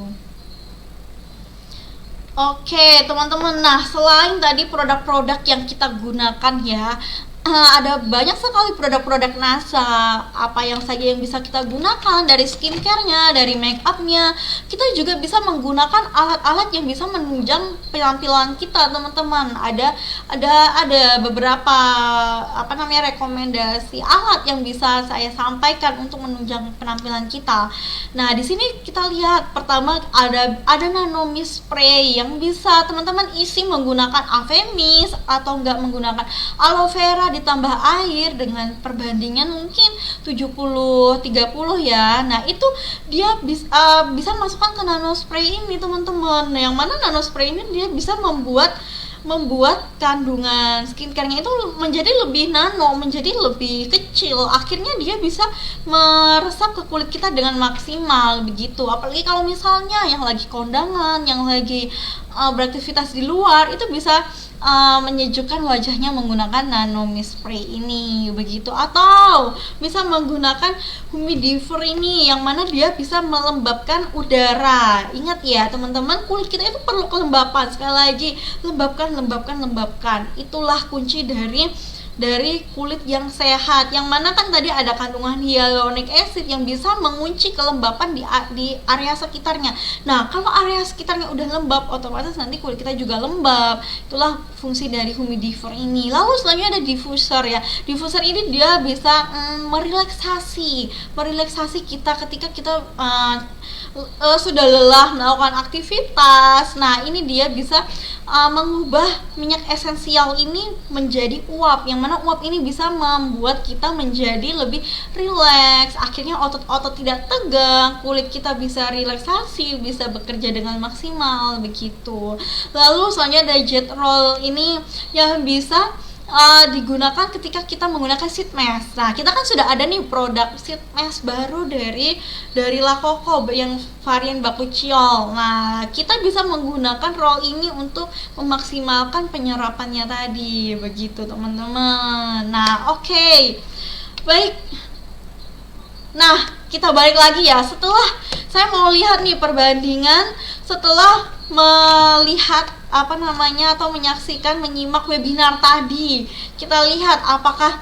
Oke teman-teman, nah selain tadi produk-produk yang kita gunakan ya, ada banyak sekali produk-produk NASA. Apa yang saja yang bisa kita gunakan, dari skincare-nya, dari make up-nya. Kita juga bisa menggunakan alat-alat yang bisa menunjang penampilan kita, teman-teman. Ada beberapa rekomendasi alat yang bisa saya sampaikan untuk menunjang penampilan kita. Nah, di sini kita lihat pertama ada nanomist spray yang bisa teman-teman isi menggunakan Avemis atau enggak menggunakan aloe vera ditambah air dengan perbandingan mungkin 70-30 ya. Nah, itu dia bisa masukkan ke nano spray ini, teman-teman. Yang mana nano spray ini dia bisa membuat kandungan skincare-nya itu menjadi lebih nano, menjadi lebih kecil. Akhirnya dia bisa meresap ke kulit kita dengan maksimal begitu. Apalagi kalau misalnya yang lagi kondangan, yang lagi beraktivitas di luar, itu bisa menyejukkan wajahnya menggunakan nano mist spray ini begitu. Atau bisa menggunakan humidifier ini, yang mana dia bisa melembabkan udara. Ingat ya teman-teman, kulit kita itu perlu kelembapan. Sekali lagi, lembabkan. Itulah kunci dari kulit yang sehat, yang mana kan tadi ada kandungan hyaluronic acid yang bisa mengunci kelembapan di area sekitarnya. Nah, kalau area sekitarnya udah lembab, otomatis nanti kulit kita juga lembab. Itulah fungsi dari humidifier ini. Lalu selanjutnya ada diffuser ya. Diffuser ini dia bisa merelaksasi kita ketika kita sudah lelah melakukan aktivitas. Nah, ini dia bisa mengubah minyak esensial ini menjadi uap, yang mana uap ini bisa membuat kita menjadi lebih rileks. Akhirnya otot-otot tidak tegang, kulit kita bisa relaksasi, bisa bekerja dengan maksimal begitu. Lalu selanjutnya ada jet roll ini yang bisa digunakan ketika kita menggunakan sheet mask. Nah, kita kan sudah ada nih produk sheet mask baru dari La Coco yang varian Bakuchiol. Nah, kita bisa menggunakan roll ini untuk memaksimalkan penyerapannya tadi, begitu teman-teman. Nah, oke. Baik. Nah, kita balik lagi ya. Setelah saya mau lihat nih perbandingan setelah melihat atau menyimak webinar tadi. Kita lihat apakah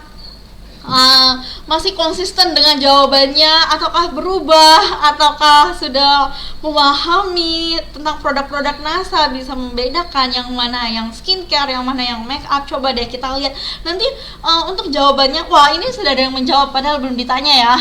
masih konsisten dengan jawabannya, ataukah berubah, ataukah sudah memahami tentang produk-produk NASA, bisa membedakan yang mana yang skincare, yang mana yang make up. Coba deh kita lihat nanti untuk jawabannya. Wah, ini sudah ada yang menjawab padahal belum ditanya ya.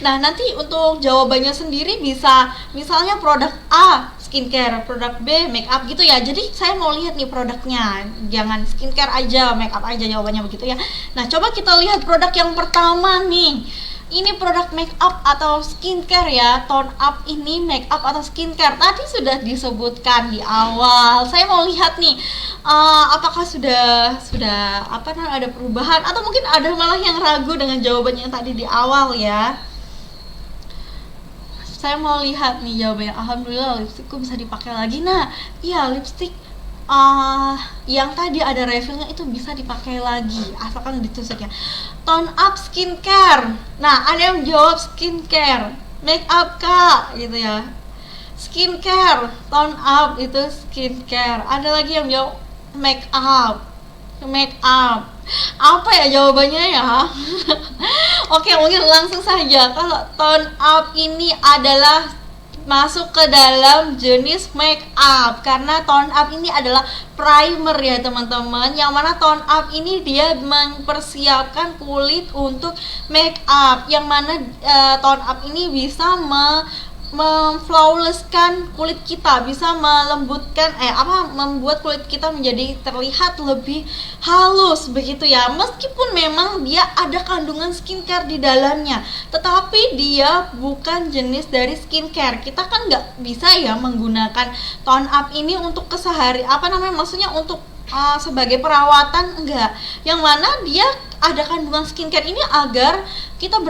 Nah, nanti untuk jawabannya sendiri bisa misalnya produk A skincare, produk B make up gitu ya. Jadi saya mau lihat nih produknya, jangan skincare aja, make up aja jawabannya begitu ya. Nah, coba kita lihat produk yang pertama nih. Ini produk make up atau skincare ya, tone up ini make up atau skincare. Tadi sudah disebutkan di awal. Saya mau lihat nih apakah sudah ada perubahan, atau mungkin ada malah yang ragu dengan jawabannya yang tadi di awal ya. Saya mau lihat nih jawabannya. Alhamdulillah lipstikku bisa dipakai lagi. Nah, iya lipstik yang tadi ada refill-nya itu bisa dipakai lagi asalkan ditusuk ya. Tone up skincare. Nah, ada yang jawab skincare, make up kak gitu ya. Skincare, tone up itu skincare. Ada lagi yang jawab make up. Apa ya jawabannya ya? Oke, mungkin langsung saja. Kalau tone up ini adalah masuk ke dalam jenis make up, karena tone up ini adalah primer ya teman-teman, yang mana tone up ini dia mempersiapkan kulit untuk make up, yang mana tone up ini bisa memflawlesskan kulit kita, bisa melembutkan membuat kulit kita menjadi terlihat lebih halus begitu ya. Meskipun memang dia ada kandungan skincare di dalamnya, tetapi dia bukan jenis dari skincare. Kita kan nggak bisa ya menggunakan tone up ini untuk maksudnya untuk sebagai perawatan, enggak. Yang mana dia ada kandungan skincare ini agar kita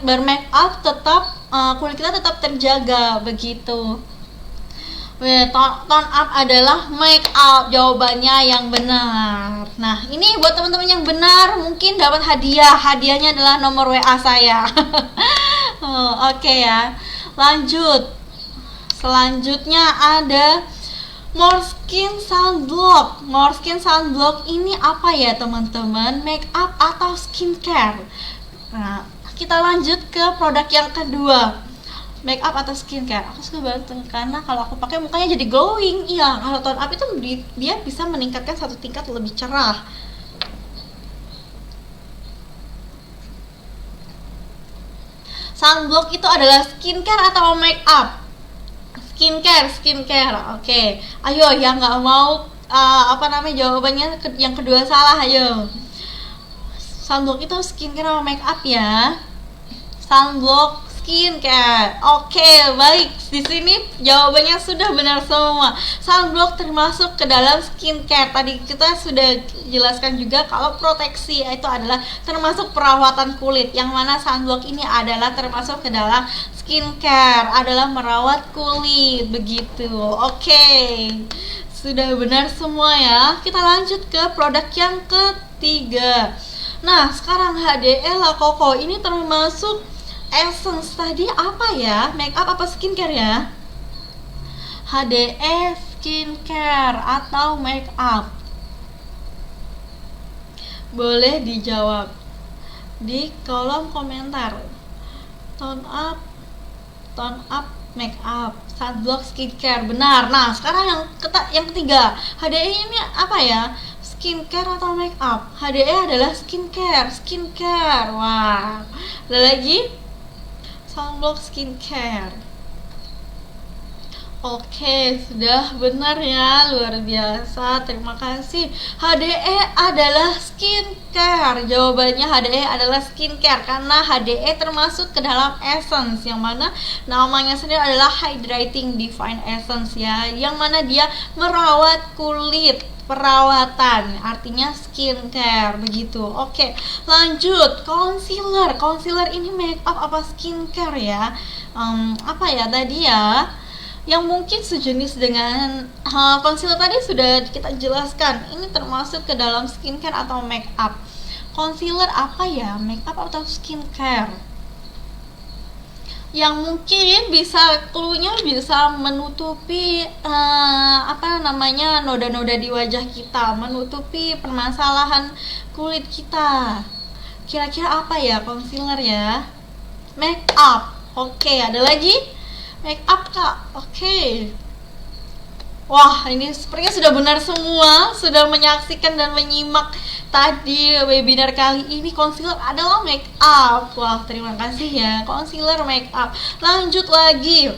bermake up tetap kulit kita tetap terjaga begitu. Tone up adalah make up, jawabannya yang benar. Nah, ini buat teman-teman yang benar mungkin dapat hadiah. Hadiahnya adalah nomor WA saya. Oke ya. Lanjut. Selanjutnya ada Måneskin Sunblock. Måneskin Sunblock ini apa ya teman-teman? Make up atau skincare? Nah, kita lanjut ke produk yang kedua. Make up atau skincare? Aku suka banget karena kalau aku pakai mukanya jadi glowing. Iya, kalau tone up itu dia bisa meningkatkan satu tingkat lebih cerah. Sunblock itu adalah skincare atau make up? Skincare. Oke. Ayo yang nggak mau jawabannya yang kedua salah, ayo. Sunblock itu skincare atau make up ya? Sunblock skincare. Oke, baik. Di sini jawabannya sudah benar semua. Sunblock termasuk ke dalam skincare. Tadi kita sudah jelaskan juga kalau proteksi itu adalah termasuk perawatan kulit. Yang mana sunblock ini adalah termasuk ke dalam skincare, adalah merawat kulit begitu. Oke. Sudah benar semua ya. Kita lanjut ke produk yang ketiga. Nah, sekarang HDE La Coco ini termasuk essence tadi apa ya? Make up apa skincare ya? HDE skincare atau make up? Boleh dijawab di kolom komentar. Tone up, make up, sunblock, skincare. Benar. Nah, sekarang yang ketiga. HDE ini apa ya? Skincare atau make up? HDE adalah skincare. Wah. Ada lagi? Sunblock, skincare. Oke, sudah benar ya, luar biasa. Terima kasih. HDE adalah skincare. Jawabannya HDE adalah skincare karena HDE termasuk ke dalam essence, yang mana namanya sendiri adalah Hydrating Divine Essence ya, yang mana dia merawat kulit. Perawatan, artinya skincare begitu. Oke, lanjut. Concealer ini make up apa skincare ya? Apa ya tadi ya? Yang mungkin sejenis dengan concealer tadi sudah kita jelaskan. Ini termasuk ke dalam skincare atau make up. Concealer apa ya? Make up atau skincare? Yang mungkin cluenya bisa menutupi noda-noda di wajah kita, menutupi permasalahan kulit kita. Kira-kira apa ya concealer ya? Make up. Oke, ada lagi? Make up Kak. Oke. Wah, ini sepertinya sudah benar semua, sudah menyaksikan dan menyimak tadi webinar kali ini. Concealer adalah make up. Wah, terima kasih ya, concealer make up. Lanjut lagi.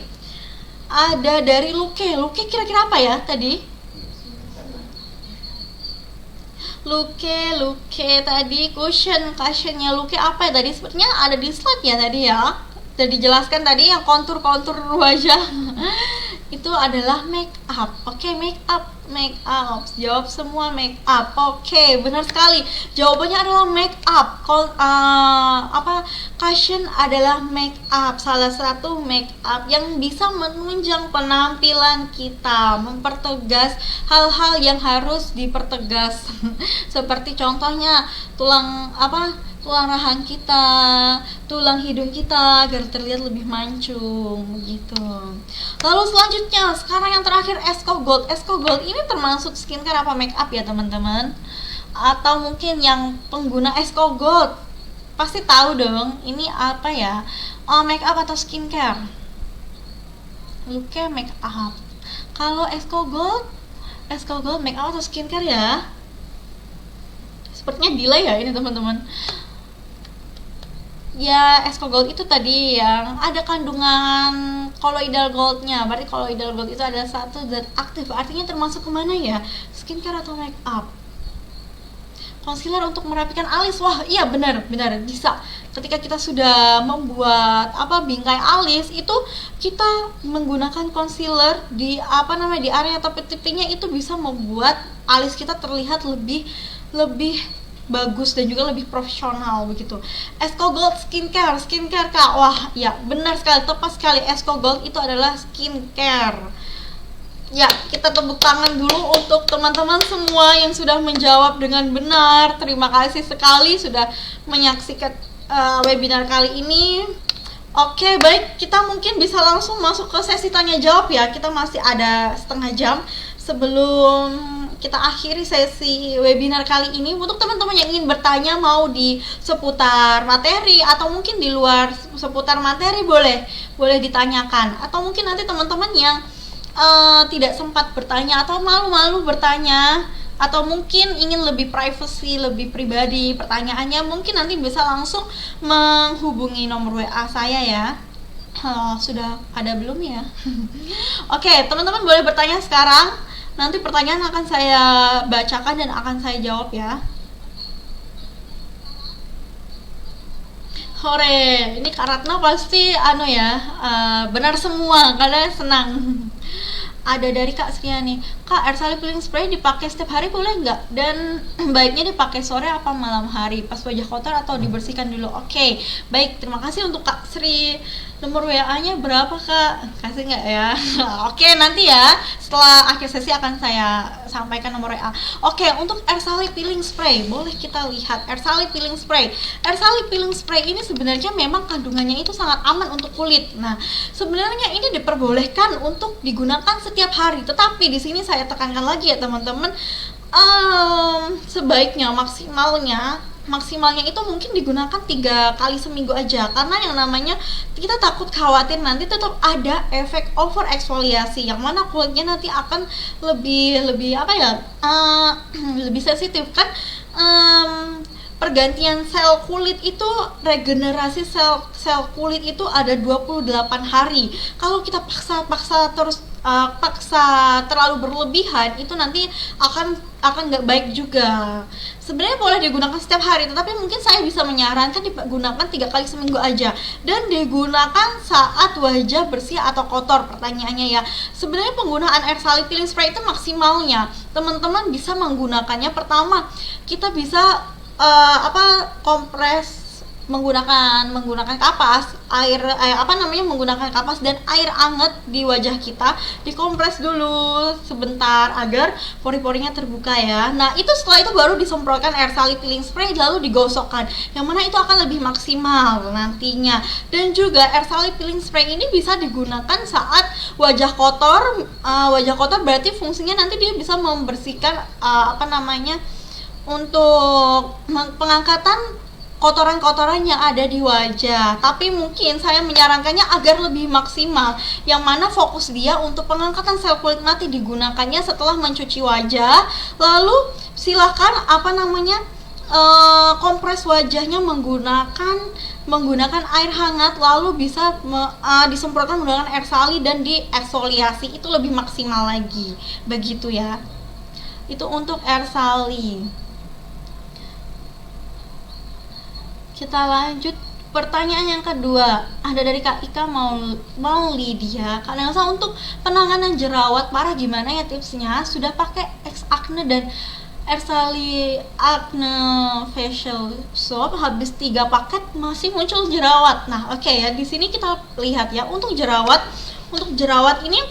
Ada dari Luke kira-kira apa ya tadi? Luke tadi cushionnya Luke apa ya tadi? Sepertinya ada di slide ya tadi ya. Sudah dijelaskan tadi yang kontur wajah. Itu adalah make up. Oke, make up. Jawab semua make up. Oke, benar sekali. Jawabannya adalah make up. Cushion adalah make up. Salah satu make up yang bisa menunjang penampilan kita, mempertegas hal-hal yang harus dipertegas. Seperti contohnya tulang rahang kita, tulang hidung kita agar terlihat lebih mancung gitu. Lalu selanjutnya, sekarang yang terakhir Esco Gold ini termasuk skincare apa make up ya teman-teman? atau mungkin yang pengguna Esco Gold pasti tahu dong ini apa ya, make up atau skincare. Look make up. Kalau Esco Gold make up atau skincare ya? Sepertinya delay ya ini teman-teman. Ya, Esco Gold itu tadi yang ada kandungan colloidal goldnya. Berarti colloidal gold itu adalah satu zat aktif. Artinya termasuk kemana ya? Skincare atau make up? Concealer untuk merapikan alis. Wah, iya benar bisa. Ketika kita sudah membuat bingkai alis, itu kita menggunakan concealer di di area titik-titiknya, itu bisa membuat alis kita terlihat lebih bagus dan juga lebih profesional begitu. Esco Gold skincare Kak. Wah, ya benar sekali, tepat sekali. Esco Gold itu adalah skincare. Ya, kita tepuk tangan dulu untuk teman-teman semua yang sudah menjawab dengan benar. Terima kasih sekali sudah menyaksikan webinar kali ini. Oke, baik, kita mungkin bisa langsung masuk ke sesi tanya jawab ya. Kita masih ada setengah jam sebelum kita akhiri sesi webinar kali ini. Untuk teman-teman yang ingin bertanya mau di seputar materi atau mungkin di luar seputar materi, boleh ditanyakan. Atau mungkin nanti teman-teman yang tidak sempat bertanya atau malu-malu bertanya, atau mungkin ingin lebih privacy, lebih pribadi pertanyaannya, mungkin nanti bisa langsung menghubungi nomor WA saya ya. Sudah ada belum ya? Oke, teman-teman boleh bertanya sekarang. Nanti pertanyaan akan saya bacakan dan akan saya jawab ya. Hore, ini Kak Ratna pasti benar semua, kalian senang. Ada dari Kak Sriani, Kak, air salib peeling spray dipakai setiap hari boleh nggak? Dan baiknya dipakai sore apa malam hari? Pas wajah kotor atau dibersihkan dulu? Oke, baik, terima kasih untuk Kak Sri. Nomor WA-nya berapa Kak? Kasih nggak ya? Oke, nanti ya setelah akhir sesi akan saya sampaikan nomor WA. Oke, untuk air salib peeling spray, boleh kita lihat air salib peeling spray. Air salib peeling spray ini sebenarnya memang kandungannya itu sangat aman untuk kulit. Nah, sebenarnya ini diperbolehkan untuk digunakan setiap hari. Tetapi di sini saya tekankan lagi ya teman-teman, sebaiknya maksimalnya itu mungkin digunakan 3 kali seminggu aja, karena yang namanya kita takut khawatir nanti tetap ada efek over eksfoliasi yang mana kulitnya nanti akan lebih lebih sensitif kan. Pergantian sel kulit itu, regenerasi sel kulit itu ada 28 hari. Kalau kita paksa terlalu berlebihan, itu nanti akan nggak baik juga. Sebenarnya boleh digunakan setiap hari, tetapi mungkin saya bisa menyarankan digunakan 3 kali seminggu aja, dan digunakan saat wajah bersih atau kotor. Pertanyaannya ya, sebenarnya penggunaan air salib peeling spray itu maksimalnya teman-teman bisa menggunakannya, pertama kita bisa kompres menggunakan kapas menggunakan kapas dan air hangat di wajah kita, dikompres dulu sebentar agar pori-porinya terbuka ya. Nah, itu setelah itu baru disemprotkan air salib peeling spray lalu digosokkan, yang mana itu akan lebih maksimal nantinya. Dan juga air salib peeling spray ini bisa digunakan saat wajah kotor. Wajah kotor berarti fungsinya nanti dia bisa membersihkan untuk pengangkatan kotoran-kotoran yang ada di wajah. Tapi mungkin saya menyarankannya agar lebih maksimal, yang mana fokus dia untuk pengangkatan sel kulit mati digunakannya setelah mencuci wajah. Lalu silakan kompres wajahnya menggunakan air hangat, lalu bisa disemprotkan menggunakan air salib dan dieksfoliasi, itu lebih maksimal lagi. Begitu ya. Itu untuk air salib. Kita lanjut pertanyaan yang kedua, ada dari Kak Ika mau Lydia. Kak Nelsa, untuk penanganan jerawat parah gimana ya tipsnya? Sudah pakai X Acne dan air salib acne facial soap, habis 3 paket masih muncul jerawat. Nah, oke ya, di sini kita lihat ya, untuk jerawat ini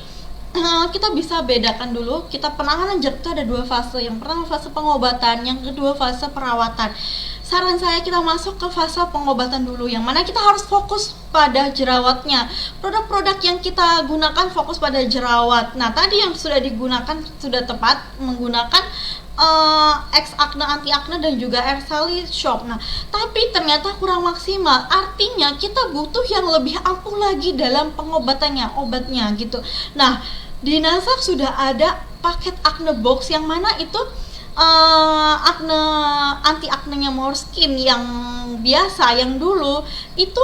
kita bisa bedakan dulu. Kita penanganan jerawat itu ada 2 fase. Yang pertama fase pengobatan, yang kedua fase perawatan. Saran saya kita masuk ke fase pengobatan dulu, yang mana kita harus fokus pada jerawatnya. Produk-produk yang kita gunakan fokus pada jerawat. Nah, tadi yang sudah digunakan sudah tepat menggunakan X acne, anti acne, dan juga air Sally Shop. Nah, tapi ternyata kurang maksimal. Artinya kita butuh yang lebih ampuh lagi dalam pengobatannya, obatnya gitu. Nah, di Nasak sudah ada paket acne box yang mana itu acne, anti acnenya Morskin yang biasa, yang dulu itu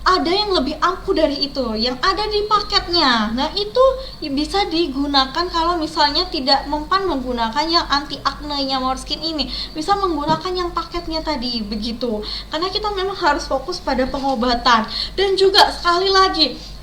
ada yang lebih ampuh dari itu yang ada di paketnya. Nah, itu bisa digunakan kalau misalnya tidak mempan menggunakan yang anti acne-nya Morskin ini, bisa menggunakan yang paketnya tadi begitu. Karena kita memang harus fokus pada pengobatan. Dan juga sekali lagi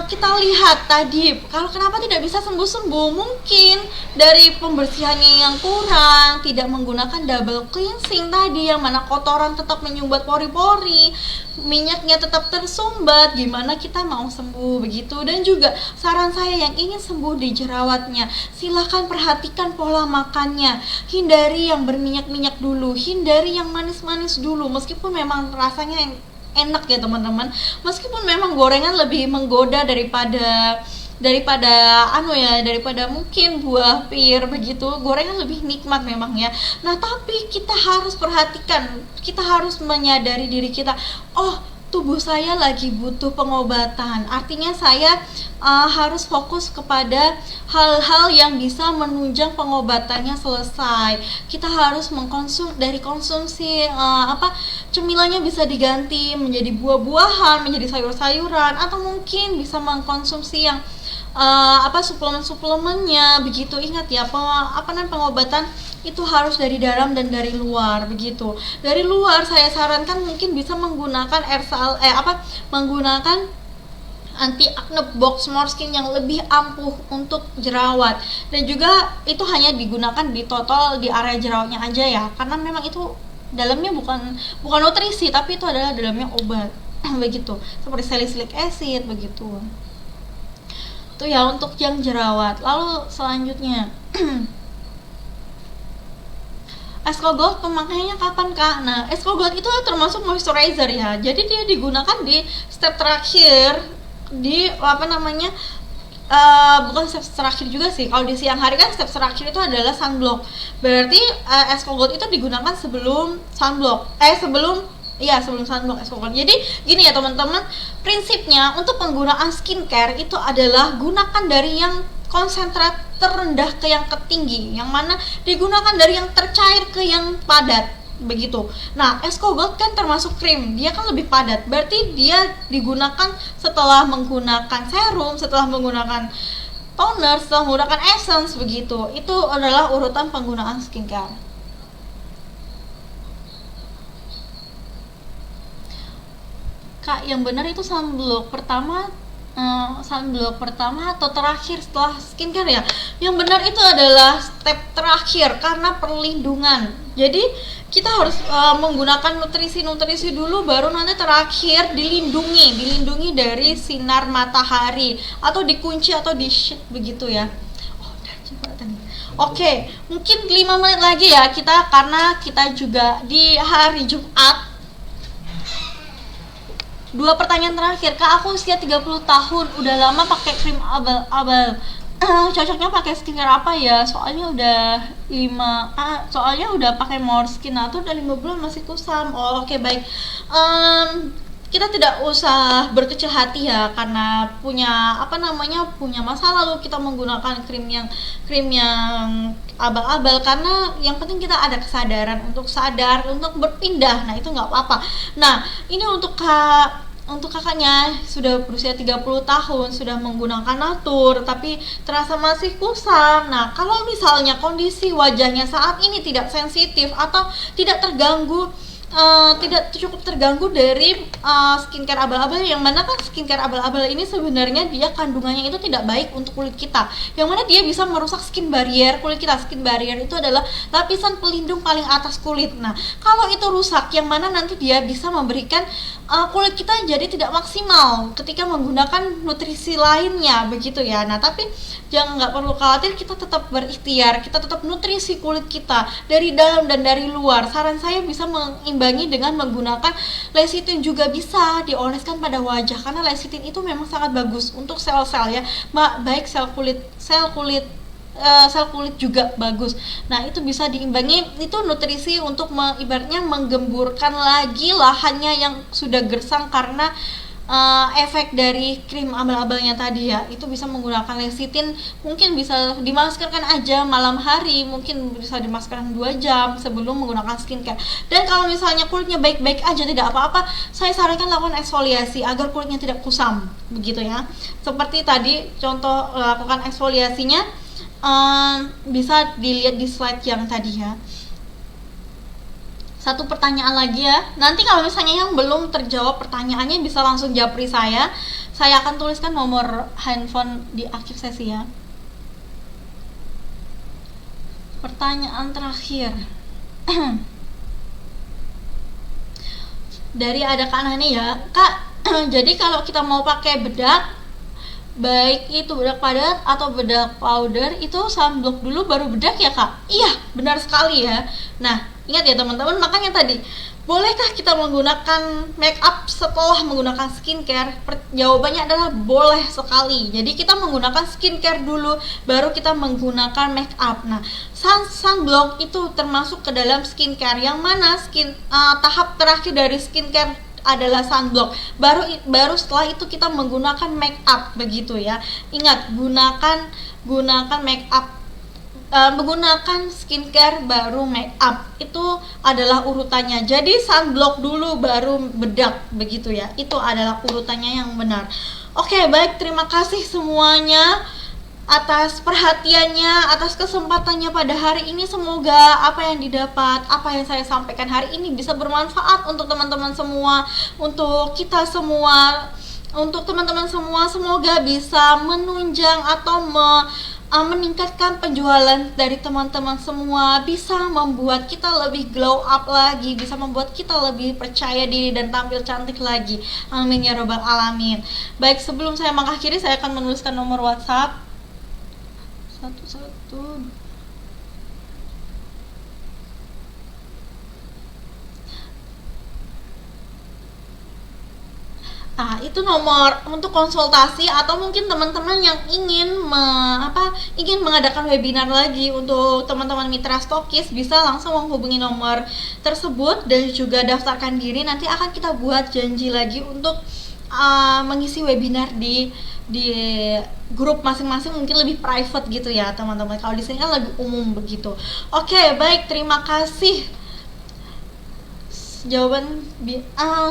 kita lihat tadi, kalau kenapa tidak bisa sembuh-sembuh, mungkin dari pembersihannya yang kurang, tidak menggunakan double cleansing tadi, yang mana kotoran tetap menyumbat pori-pori, minyaknya tetap tersumbat, gimana kita mau sembuh begitu. Dan juga saran saya yang ingin sembuh di jerawatnya, silahkan perhatikan pola makannya, hindari yang berminyak-minyak dulu, hindari yang manis-manis dulu, meskipun memang rasanya yang enak ya teman-teman, meskipun memang gorengan lebih menggoda daripada mungkin buah pir begitu, gorengan lebih nikmat memang ya. Nah, tapi kita harus perhatikan, kita harus menyadari diri kita, oh tubuh saya lagi butuh pengobatan, artinya saya harus fokus kepada hal-hal yang bisa menunjang pengobatannya selesai. Kita harus dari konsumsi cemilannya bisa diganti menjadi buah-buahan, menjadi sayur-sayuran, atau mungkin bisa mengkonsumsi yang suplemen-suplemennya begitu. Ingat ya, pengobatan itu harus dari dalam dan dari luar begitu. Dari luar saya sarankan mungkin bisa menggunakan menggunakan anti acne box Morskin yang lebih ampuh untuk jerawat, dan juga itu hanya digunakan di total di area jerawatnya aja ya, karena memang itu dalamnya bukan nutrisi, tapi itu adalah dalamnya obat begitu, seperti salicylic acid begitu. Itu ya untuk yang jerawat. Lalu selanjutnya Escogold pemakaiannya kapan Kak? Nah, Escogold itu termasuk moisturizer ya. Jadi dia digunakan di step terakhir di bukan step terakhir juga sih. Kalau di siang hari kan step terakhir itu adalah sunblock. Berarti Escogold itu digunakan sebelum sunblock. sebelum sunblock Escogold. Jadi gini ya teman-teman, prinsipnya untuk penggunaan skincare itu adalah gunakan dari yang konsentrat terendah ke yang ketinggi, yang mana digunakan dari yang tercair ke yang padat begitu. Nah, Escogold kan termasuk krim, dia kan lebih padat, berarti dia digunakan setelah menggunakan serum, setelah menggunakan toner, setelah menggunakan essence begitu. Itu adalah urutan penggunaan skincare. Kak, yang benar itu sunblock pertama atau terakhir setelah skincare ya? Yang benar itu adalah step terakhir karena perlindungan. Jadi kita harus menggunakan nutrisi dulu, baru nanti terakhir dilindungi dari sinar matahari, atau dikunci atau di shade begitu ya. Oke, mungkin 5 menit lagi ya kita, karena kita juga di hari Jumat. 2 pertanyaan terakhir. Kak, aku usia 30 tahun, udah lama pakai krim abal-abal. Cocoknya pakai skincare apa ya? Soalnya udah pakai Morskin, atau udah 5 bulan masih kusam. Oh, oke, baik. Kita tidak usah berkecil hati ya, karena punya masa lalu kita menggunakan krim yang abal-abal, karena yang penting kita ada kesadaran untuk berpindah. Nah, itu nggak apa-apa. Nah, ini untuk kakaknya sudah berusia 30 tahun, sudah menggunakan Natur tapi terasa masih kusam. Nah, kalau misalnya kondisi wajahnya saat ini tidak sensitif atau tidak cukup terganggu dari skincare abal-abal, yang mana kan skincare abal-abal ini sebenarnya dia kandungannya itu tidak baik untuk kulit kita, yang mana dia bisa merusak skin barrier kulit kita. Skin barrier itu adalah lapisan pelindung paling atas kulit. Nah, kalau itu rusak, yang mana nanti dia bisa memberikan kulit kita jadi tidak maksimal ketika menggunakan nutrisi lainnya begitu ya. Nah, tapi nggak perlu khawatir, kita tetap berikhtiar, kita tetap nutrisi kulit kita dari dalam dan dari luar. Saran saya bisa mengimbangi dengan menggunakan lecithin, juga bisa dioleskan pada wajah, karena lecithin itu memang sangat bagus untuk sel-sel ya, baik sel kulit sel kulit juga bagus. Nah, itu bisa diimbangi, itu nutrisi untuk ibaratnya menggemburkan lagi lahannya yang sudah gersang karena efek dari krim abal-abalnya tadi ya. Itu bisa menggunakan lecithin, mungkin bisa dimaskerkan aja malam hari, mungkin bisa dimaskerkan 2 jam sebelum menggunakan skincare. Dan kalau misalnya kulitnya baik-baik aja tidak apa-apa, saya sarankan lakukan eksfoliasi agar kulitnya tidak kusam, begitu ya. Seperti tadi contoh lakukan eksfoliasinya, bisa dilihat di slide yang tadi ya. Satu pertanyaan lagi ya. Nanti kalau misalnya yang belum terjawab pertanyaannya bisa langsung japri saya. Saya akan tuliskan nomor handphone di akhir sesi ya. Pertanyaan terakhir. Dari ada Kak Nani ya. Kak, jadi kalau kita mau pakai bedak, baik itu bedak padat atau bedak powder, itu sunblock dulu baru bedak ya Kak? Iya, benar sekali ya. Nah, ingat ya teman-teman, makanya tadi, bolehkah kita menggunakan make up setelah menggunakan skincare? Jawabannya adalah boleh sekali. Jadi kita menggunakan skincare dulu, baru kita menggunakan make up. Nah, sunblock itu termasuk ke dalam skincare. Yang mana tahap terakhir dari skincare adalah sunblock. Baru setelah itu kita menggunakan make up, begitu ya. Ingat, gunakan make up, menggunakan skincare baru make up, itu adalah urutannya. Jadi sunblock dulu baru bedak, begitu ya. Itu adalah urutannya yang benar. Oke, baik, terima kasih semuanya atas perhatiannya, atas kesempatannya pada hari ini. Semoga apa yang didapat, apa yang saya sampaikan hari ini bisa bermanfaat untuk teman-teman semua, untuk kita semua, untuk teman-teman semua. Semoga bisa menunjang atau meningkatkan penjualan dari teman-teman semua, bisa membuat kita lebih glow up lagi, bisa membuat kita lebih percaya diri dan tampil cantik lagi. Amin ya robbal alamin. Baik, sebelum saya mengakhiri, saya akan menuliskan nomor WhatsApp. Itu nomor untuk konsultasi, atau mungkin teman-teman yang ingin mengadakan webinar lagi untuk teman-teman mitra stokis, bisa langsung menghubungi nomor tersebut dan juga daftarkan diri. Nanti akan kita buat janji lagi untuk mengisi webinar di grup masing-masing, mungkin lebih private gitu ya teman-teman. Kalau di sini kan lebih umum begitu. Oke, baik, terima kasih. Jawaban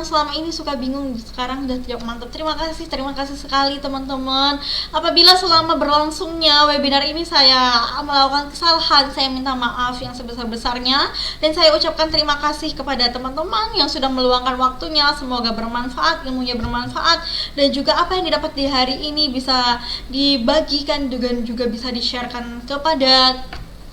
selama ini suka bingung, sekarang udah jawab mantap. Terima kasih sekali teman-teman. Apabila selama berlangsungnya webinar ini saya melakukan kesalahan, saya minta maaf yang sebesar-besarnya, dan saya ucapkan terima kasih kepada teman-teman yang sudah meluangkan waktunya. Semoga bermanfaat, ilmunya bermanfaat, dan juga apa yang didapat di hari ini bisa dibagikan dan juga bisa di-sharekan kepada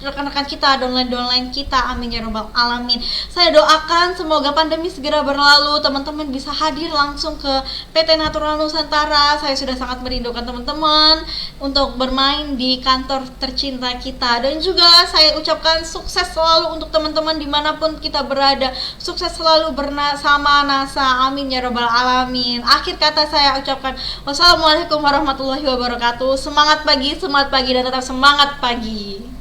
rekan-rekan kita, downline kita. Amin ya robbal alamin. Saya doakan semoga pandemi segera berlalu, teman-teman bisa hadir langsung ke PT Natural Nusantara. Saya sudah sangat merindukan teman-teman untuk bermain di kantor tercinta kita, dan juga saya ucapkan sukses selalu untuk teman-teman dimanapun kita berada. Sukses selalu bersama NASA. Amin ya robbal alamin. Akhir kata saya ucapkan wassalamualaikum warahmatullahi wabarakatuh. Semangat pagi dan tetap semangat pagi.